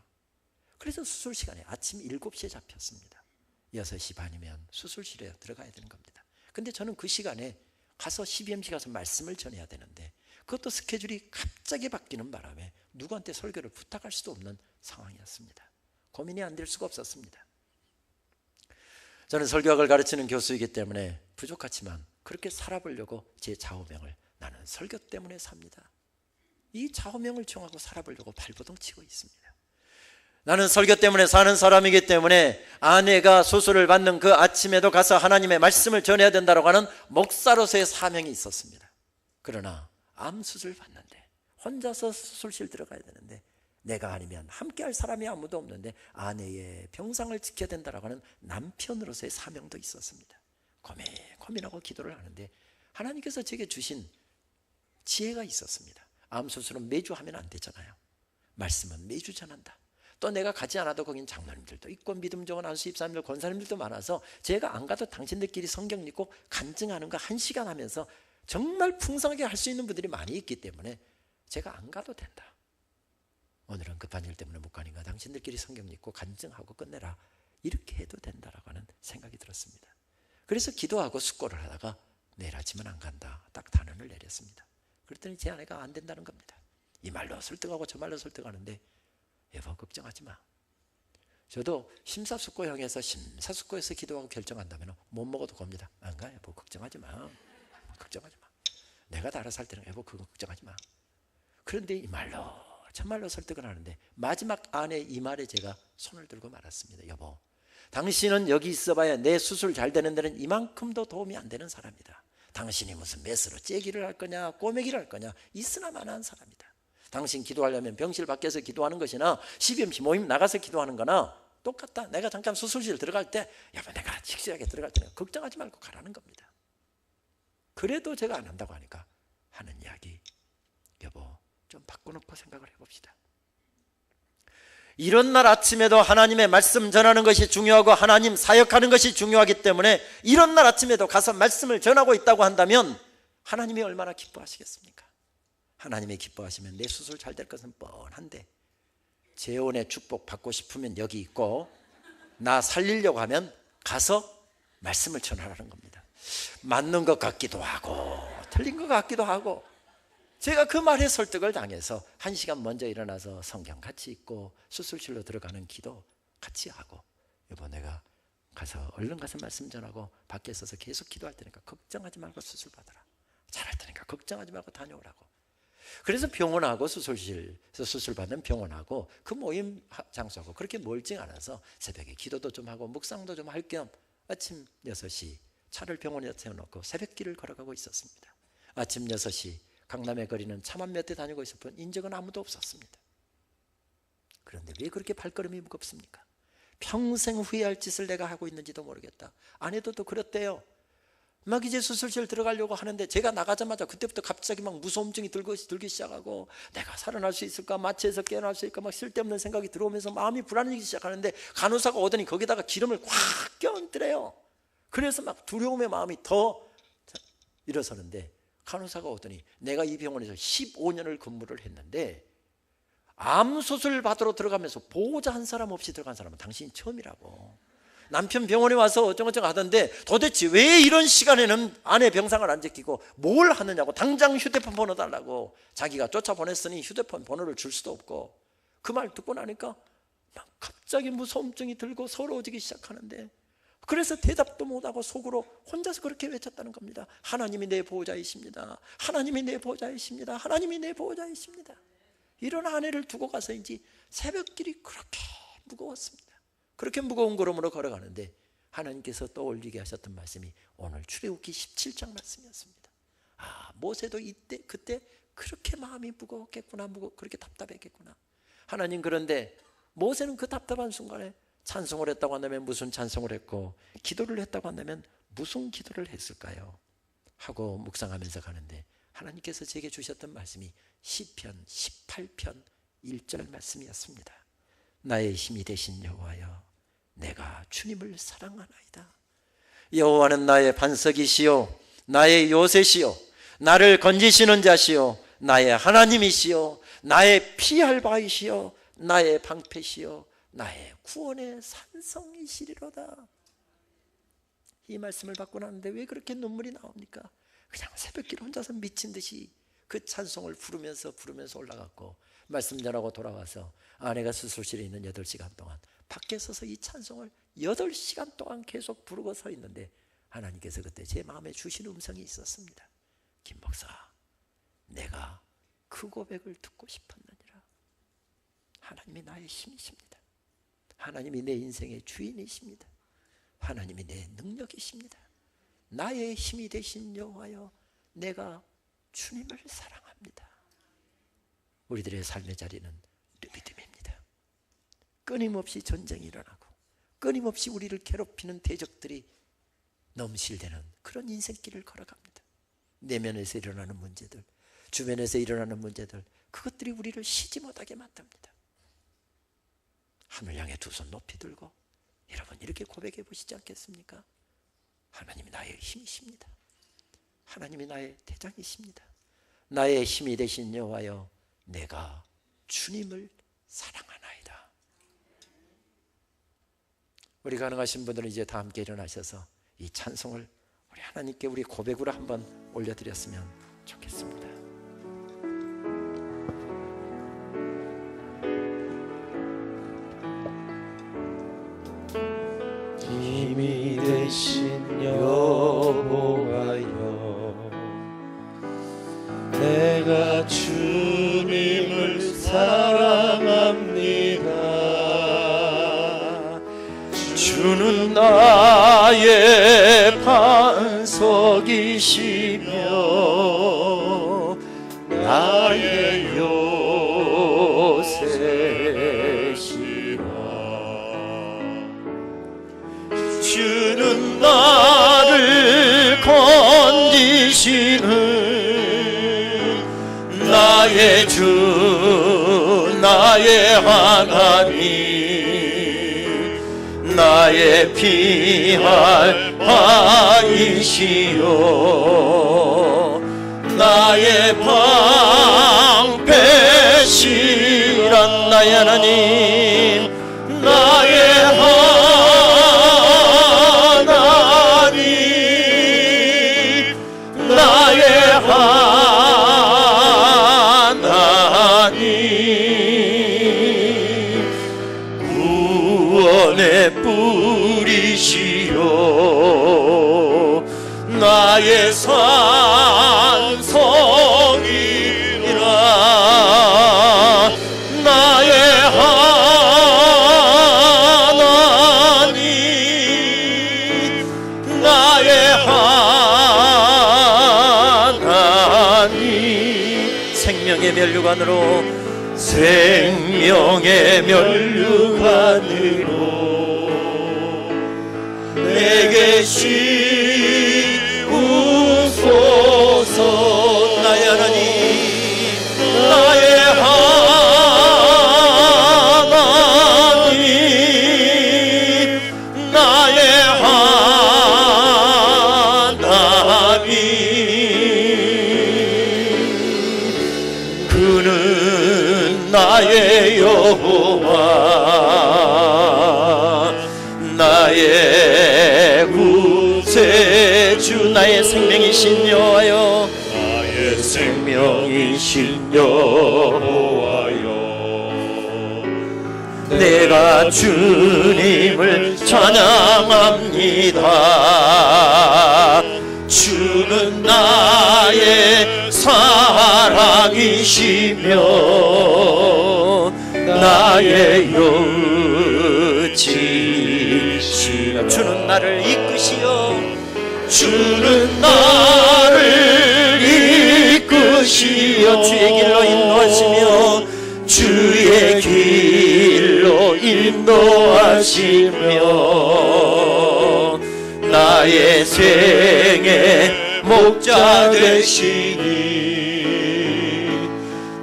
그래서 수술 시간에 아침 7시에 잡혔습니다. 6시 반이면 수술실에 들어가야 되는 겁니다. 근데 저는 그 시간에 가서 CBMC 가서 말씀을 전해야 되는데 그것도 스케줄이 갑자기 바뀌는 바람에 누구한테 설교를 부탁할 수도 없는 상황이었습니다. 고민이 안 될 수가 없었습니다. 저는 설교학을 가르치는 교수이기 때문에 부족하지만 그렇게 살아보려고 제 좌우명을 나는 설교 때문에 삽니다. 이 좌우명을 정하고 살아보려고 발버둥 치고 있습니다. 나는 설교 때문에 사는 사람이기 때문에 아내가 수술을 받는 그 아침에도 가서 하나님의 말씀을 전해야 된다고 하는 목사로서의 사명이 있었습니다. 그러나 암 수술 받는데 혼자서 수술실 들어가야 되는데 내가 아니면 함께할 사람이 아무도 없는데 아내의 병상을 지켜야 된다고 하는 남편으로서의 사명도 있었습니다. 고민하고 기도를 하는데 하나님께서 제게 주신 지혜가 있었습니다. 암 수술은 매주 하면 안 되잖아요. 말씀은 매주 전한다. 또 내가 가지 않아도 거긴 장로님들도 있고 믿음 좋은 안수 집사님들 권사님들도 많아서 제가 안 가도 당신들끼리 성경 읽고 간증하는 거 1시간 하면서 정말 풍성하게 할 수 있는 분들이 많이 있기 때문에 제가 안 가도 된다. 오늘은 급한 일 때문에 못 가니까 당신들끼리 성경 읽고 간증하고 끝내라. 이렇게 해도 된다라고 하는 생각이 들었습니다. 그래서 기도하고 숙고를 하다가 내일 아침은 안 간다. 딱 단언을 내렸습니다. 그랬더니 제 아내가 안 된다는 겁니다. 이 말로 설득하고 저 말로 설득하는데 여보 걱정하지 마. 저도 심사숙고형에서 심사숙고해서 기도하고 결정한다면 못 먹어도 겁니다. 안 가 여보 걱정하지 마. 걱정하지 마. 내가 다 알아서 할 때는 여보 그거 걱정하지 마. 그런데 이 말로 참말로 설득을 하는데 마지막 아내 이 말에 제가 손을 들고 말았습니다. 여보 당신은 여기 있어봐야 내 수술 잘 되는 데는 이만큼도 도움이 안 되는 사람이다. 당신이 무슨 메스로 째기를 할 거냐 꼬매기를 할 거냐 있으나 마나한 사람이다. 당신 기도하려면 병실 밖에서 기도하는 것이나 CBMC 모임 나가서 기도하는 거나 똑같다. 내가 잠깐 수술실 들어갈 때 여보 내가 식시하게 들어갈 때는 걱정하지 말고 가라는 겁니다. 그래도 제가 안 한다고 하니까 하는 이야기 여보 좀 바꿔놓고 생각을 해봅시다. 이런 날 아침에도 하나님의 말씀 전하는 것이 중요하고 하나님 사역하는 것이 중요하기 때문에 이런 날 아침에도 가서 말씀을 전하고 있다고 한다면 하나님이 얼마나 기뻐하시겠습니까? 하나님이 기뻐하시면 내 수술 잘 될 것은 뻔한데 재혼의 축복 받고 싶으면 여기 있고 나 살리려고 하면 가서 말씀을 전하라는 겁니다. 맞는 것 같기도 하고 틀린 것 같기도 하고 제가 그 말에 설득을 당해서 1시간 먼저 일어나서 성경 같이 읽고 수술실로 들어가는 기도 같이 하고 여보 내가 가서 얼른 가서 말씀 전하고 밖에 서서 계속 기도할 테니까 걱정하지 말고 수술 받아라. 잘할 테니까 걱정하지 말고 다녀오라고. 그래서 병원하고 수술실에서 수술 받는 병원하고 그 모임 장소하고 그렇게 멀지 않아서 새벽에 기도도 좀 하고 묵상도 좀 할 겸 아침 6시 차를 병원에 세워놓고 새벽길을 걸어가고 있었습니다. 아침 6시 강남의 거리는 차만 몇 대 다니고 있을 뿐 인적은 아무도 없었습니다. 그런데 왜 그렇게 발걸음이 무겁습니까? 평생 후회할 짓을 내가 하고 있는지도 모르겠다. 아내도 또 그랬대요. 막 이제 수술실 들어가려고 하는데 제가 나가자마자 그때부터 갑자기 막 무서움증이 들기 시작하고 내가 살아날 수 있을까 마취해서 깨어날 수 있을까 막 쓸데없는 생각이 들어오면서 마음이 불안해지기 시작하는데 간호사가 오더니 거기다가 기름을 꽉 껴안더래요. 그래서 막 두려움의 마음이 더 일어서는데 간호사가 오더니 내가 이 병원에서 15년을 근무를 했는데 암 수술 받으러 들어가면서 보호자 한 사람 없이 들어간 사람은 당신이 처음이라고. 남편 병원에 와서 어쩌고저쩌고 하던데 도대체 왜 이런 시간에는 아내 병상을 안 지키고 뭘 하느냐고, 당장 휴대폰 번호 달라고 자기가 쫓아보냈으니 휴대폰 번호를 줄 수도 없고, 그 말 듣고 나니까 막 갑자기 무서움증이 들고 서러워지기 시작하는데, 그래서 대답도 못하고 속으로 혼자서 그렇게 외쳤다는 겁니다. 하나님이 내 보호자이십니다. 하나님이 내 보호자이십니다. 하나님이 내 보호자이십니다. 이런 아내를 두고 가서인지 새벽길이 그렇게 무거웠습니다. 그렇게 무거운 걸음으로 걸어가는데 하나님께서 떠올리게 하셨던 말씀이 오늘 출애굽기 17장 말씀이었습니다. 모세도 그때 그렇게 마음이 무거웠겠구나, 그렇게 답답했겠구나. 하나님, 그런데 모세는 그 답답한 순간에 찬송을 했다고 한다면 무슨 찬송을 했고, 기도를 했다고 한다면 무슨 기도를 했을까요? 하고 묵상하면서 가는데 하나님께서 제게 주셨던 말씀이 시편 18편 1절 말씀이었습니다. 나의 힘이 되신 여호와여, 내가 주님을 사랑하나이다. 여호와는 나의 반석이시요 나의 요새시요 나를 건지시는 자시요 나의 하나님이시요 나의 피할 바이시요 나의 방패시요 나의 구원의 산성이시리로다. 이 말씀을 받고 나는데 왜 그렇게 눈물이 나옵니까? 그냥 새벽길 혼자서 미친 듯이 그 찬송을 부르면서 올라갔고, 말씀 전하고 돌아와서 아내가 수술실에 있는 8시간 동안 밖에 서서 이 찬송을 8시간 동안 계속 부르고 서 있는데 하나님께서 그때 제 마음에 주신 음성이 있었습니다. 김 목사, 내가 그 고백을 듣고 싶었느니라. 하나님이 나의 힘이십니다. 하나님이 내 인생의 주인이십니다. 하나님이 내 능력이십니다. 나의 힘이 되신 여호와여, 내가 주님을 사랑합니다. 우리들의 삶의 자리는 믿음입니다. 끊임없이 전쟁이 일어나고 끊임없이 우리를 괴롭히는 대적들이 넘실대는 그런 인생길을 걸어갑니다. 내면에서 일어나는 문제들, 주변에서 일어나는 문제들, 그것들이 우리를 쉬지 못하게 만듭니다. 하늘 향해 두 손 높이 들고 여러분 이렇게 고백해 보시지 않겠습니까? 하나님이 나의 힘이십니다. 하나님이 나의 대장이십니다. 나의 힘이 되신 여호와여, 내가 주님을 사랑하나이다. 우리 가능하신 분들은 이제 다 함께 일어나셔서 이 찬송을 우리 하나님께 우리 고백으로 한번 올려드렸으면 좋겠습니다. 힘이 되신 여호와여, 내가 주님을 사랑합니다. 주는 나의 반석이시며 나의 요새시라. 주는 나를 건지시는 나의 주, 나의 하나님, 나의 피할 바이시요 나의 방패시란 나의 하나님, 나의 하나님, 나의 하나님, 구원의 뿌리시요 나의 산성이라. 나의 하나님, 나의 하나님, 생명의 면류관으로, 생명의 면류관으로 내게 씌우소서. 나의 하나님, 나의 하나님, 나의 하나님, 그는 나의 여호와, 나의 나의 생명이신 여호와여, 나의 생명이신 여호와여, 내가 주님을 찬양합니다. 주는 나의 사랑이시며 나의 여지시며, 주는 나를 이끄시어, 주는 나를 이끄시어 주의 길로 인도하시며, 주의 길로 인도하시며 나의 생의 목자 되시니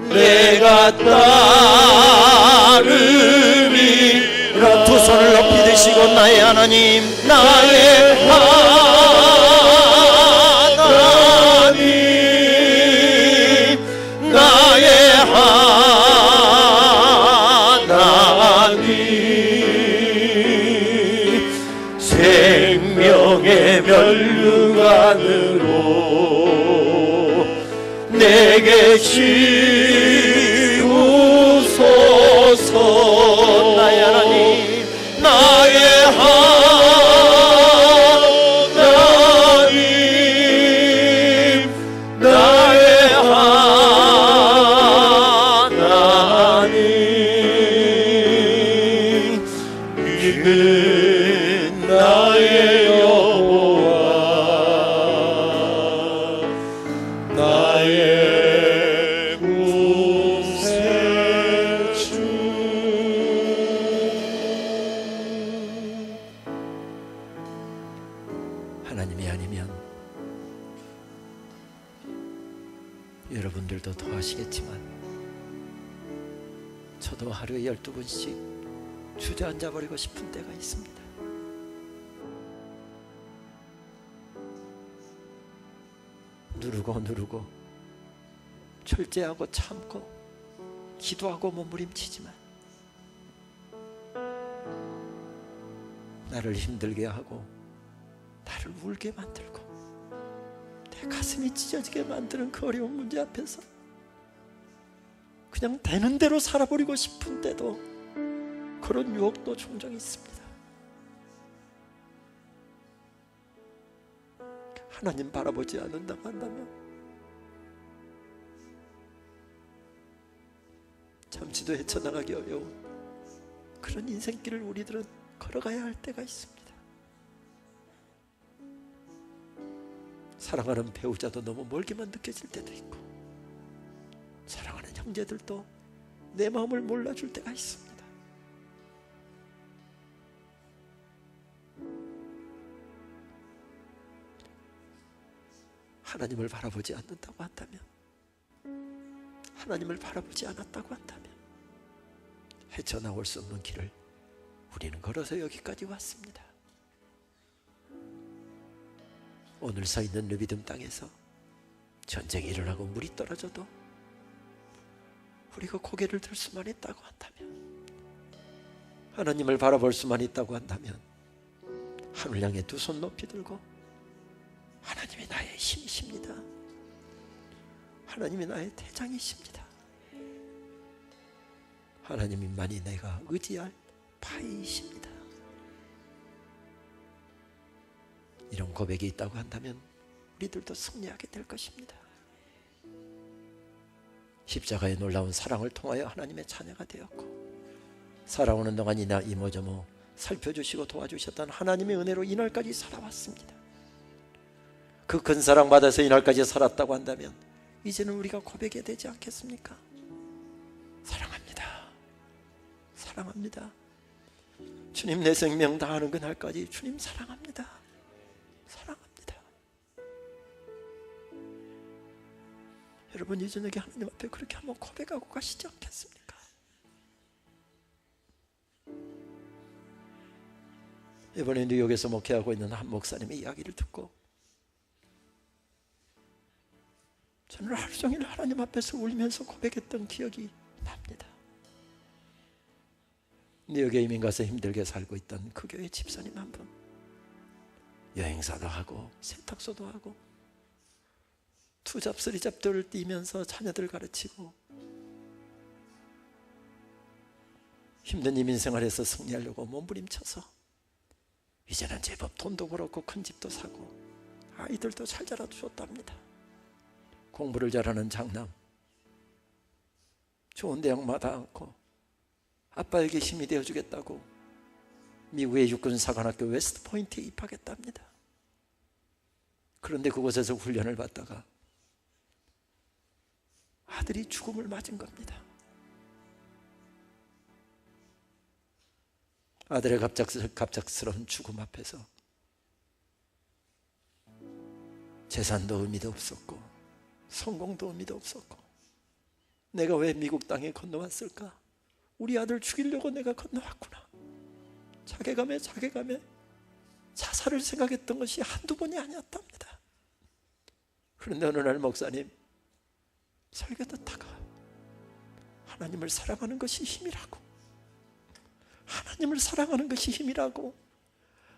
내가 따르리라. 두 손을 높이 드시고 나의 하나님, 나의 하나님, 나의 하나님, 생명의 면류관으로 내게 지우소서. 나의 하나님, 나의 하나님, 나의 하나님, 이는 나의 여호와, 나의 구세주. 하나님이 아니면 여러분들도 더 하시겠지만 저도 하루에 12번씩 주저앉아 버리고 싶은 때가 있습니다. 누르고 철제하고 참고 기도하고 몸부림치지만 나를 힘들게 하고 나를 울게 만들고 내 가슴이 찢어지게 만드는 그 어려운 문제 앞에서 그냥 되는 대로 살아버리고 싶은 때도, 그런 유혹도 종종 있습니다. 하나님 바라보지 않는다고 한다면 잠시도 헤쳐나가기 어려운 그런 인생길을 우리들은 걸어가야 할 때가 있습니다. 사랑하는 배우자도 너무 멀게만 느껴질 때도 있고, 사랑하는 형제들도 내 마음을 몰라줄 때가 있습니다. 하나님을 바라보지 않는다고 한다면, 하나님을 바라보지 않았다고 한다면 헤쳐나올 수 없는 길을 우리는 걸어서 여기까지 왔습니다. 오늘 서 있는 느비듬 땅에서 전쟁이 일어나고 물이 떨어져도 우리가 고개를 들 수만 있다고 한다면, 하나님을 바라볼 수만 있다고 한다면 하늘 향해 두 손 높이 들고 하나님이 나의 힘이십니다. 하나님이 나의 대장이십니다. 하나님만이 내가 의지할 바위이십니다. 이런 고백이 있다고 한다면 우리들도 승리하게 될 것입니다. 십자가의 놀라운 사랑을 통하여 하나님의 자녀가 되었고, 살아오는 동안 이나 이모저모 살펴주시고 도와주셨던 하나님의 은혜로 이날까지 살아왔습니다. 그 큰 사랑 받아서 이날까지 살았다고 한다면 이제는 우리가 고백해야 되지 않겠습니까? 사랑합니다. 사랑합니다. 주님, 내 생명 다하는 그날까지 주님 사랑합니다. 사랑합니다. 여러분, 이 저녁에 하나님 앞에 그렇게 한번 고백하고 가시지 않겠습니까? 이번에 뉴욕에서 목회하고 있는 한 목사님의 이야기를 듣고 저는 하루 종일 하나님 앞에서 울면서 고백했던 기억이 납니다. 뉴욕에 이민 가서 힘들게 살고 있던 그 교회 집사님 한 분, 여행사도 하고 세탁소도 하고 투잡 쓰리잡들을 뛰면서 자녀들 가르치고 힘든 이민생활에서 승리하려고 몸부림쳐서 이제는 제법 돈도 벌었고 큰 집도 사고 아이들도 잘 자라주었답니다. 공부를 잘하는 장남, 좋은 대학 마다 않고 아빠에게 힘이 되어주겠다고 미국의 육군사관학교 웨스트포인트에 입학했답니다. 그런데 그곳에서 훈련을 받다가 아들이 죽음을 맞은 겁니다. 아들의 갑작스러운 죽음 앞에서 재산도 의미도 없었고 성공도 의미도 없었고 내가 왜 미국 땅에 건너왔을까? 우리 아들 죽이려고 내가 건너왔구나. 자괴감에 자살을 생각했던 것이 한두 번이 아니었답니다. 그런데 어느 날 목사님 설교 듣다가 하나님을 사랑하는 것이 힘이라고, 하나님을 사랑하는 것이 힘이라고,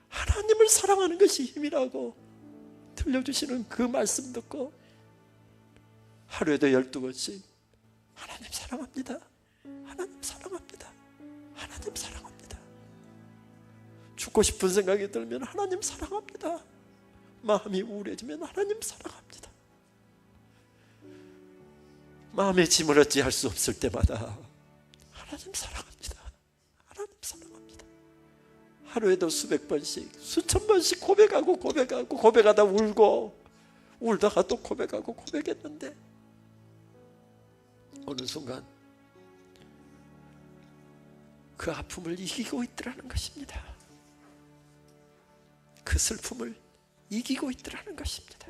하나님을 사랑하는 것이 힘이라고 들려주시는 그 말씀 듣고 하루에도 12번씩 하나님 사랑합니다, 하나님 사랑합니다, 하나님 사랑합니다. 죽고 싶은 생각이 들면 하나님 사랑합니다. 마음이 우울해지면 하나님 사랑합니다. 마음의 짐을 어찌할 수 없을 때마다 하나님 사랑합니다, 하나님 사랑합니다. 하루에도 수백 번씩 수천 번씩 고백하다 울고 울다가 또 고백하고 고백했는데 어느 순간 그 아픔을 이기고 있더라는 것입니다. 그 슬픔을 이기고 있더라는 것입니다.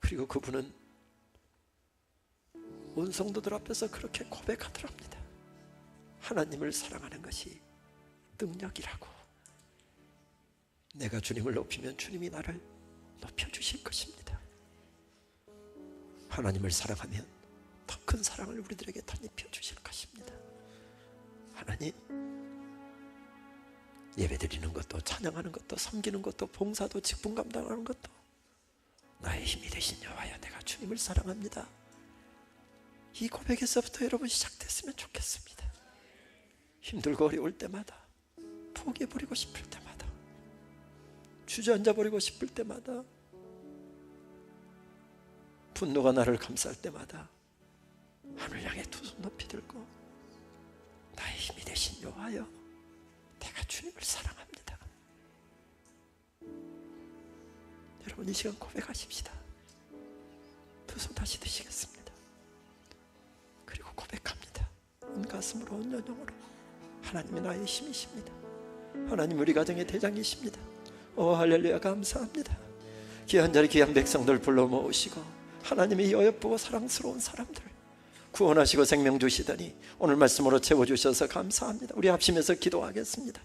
그리고 그분은 온 성도들 앞에서 그렇게 고백하더랍니다. 하나님을 사랑하는 것이 능력이라고. 내가 주님을 높이면 주님이 나를 높여주실 것입니다. 하나님을 사랑하면 더 큰 사랑을 우리들에게 덧입혀 주실 것입니다. 하나님, 예배드리는 것도 찬양하는 것도 섬기는 것도 봉사도 직분 감당하는 것도 나의 힘이 되신 여호와여, 내가 주님을 사랑합니다. 이 고백에서부터 여러분 시작됐으면 좋겠습니다. 힘들고 어려울 때마다, 포기해버리고 싶을 때마다, 주저앉아버리고 싶을 때마다, 분노가 나를 감쌀 때마다 하늘 향해 두 손 높이 들고 나의 힘이 되신 여호와여, 내가 주님을 사랑합니다. 여러분 이 시간 고백하십시다. 두 손 다시 드시겠습니다. 그리고 고백합니다. 온 가슴으로 온 영혼으로 하나님이 나의 힘이십니다. 하나님 우리 가정의 대장이십니다. 오 할렐루야, 감사합니다. 귀한 자리 귀한 백성들 불러 모으시고 하나님의 어여쁘고 사랑스러운 사람들 구원하시고 생명 주시다니 오늘 말씀으로 채워주셔서 감사합니다. 우리 합심해서 기도하겠습니다.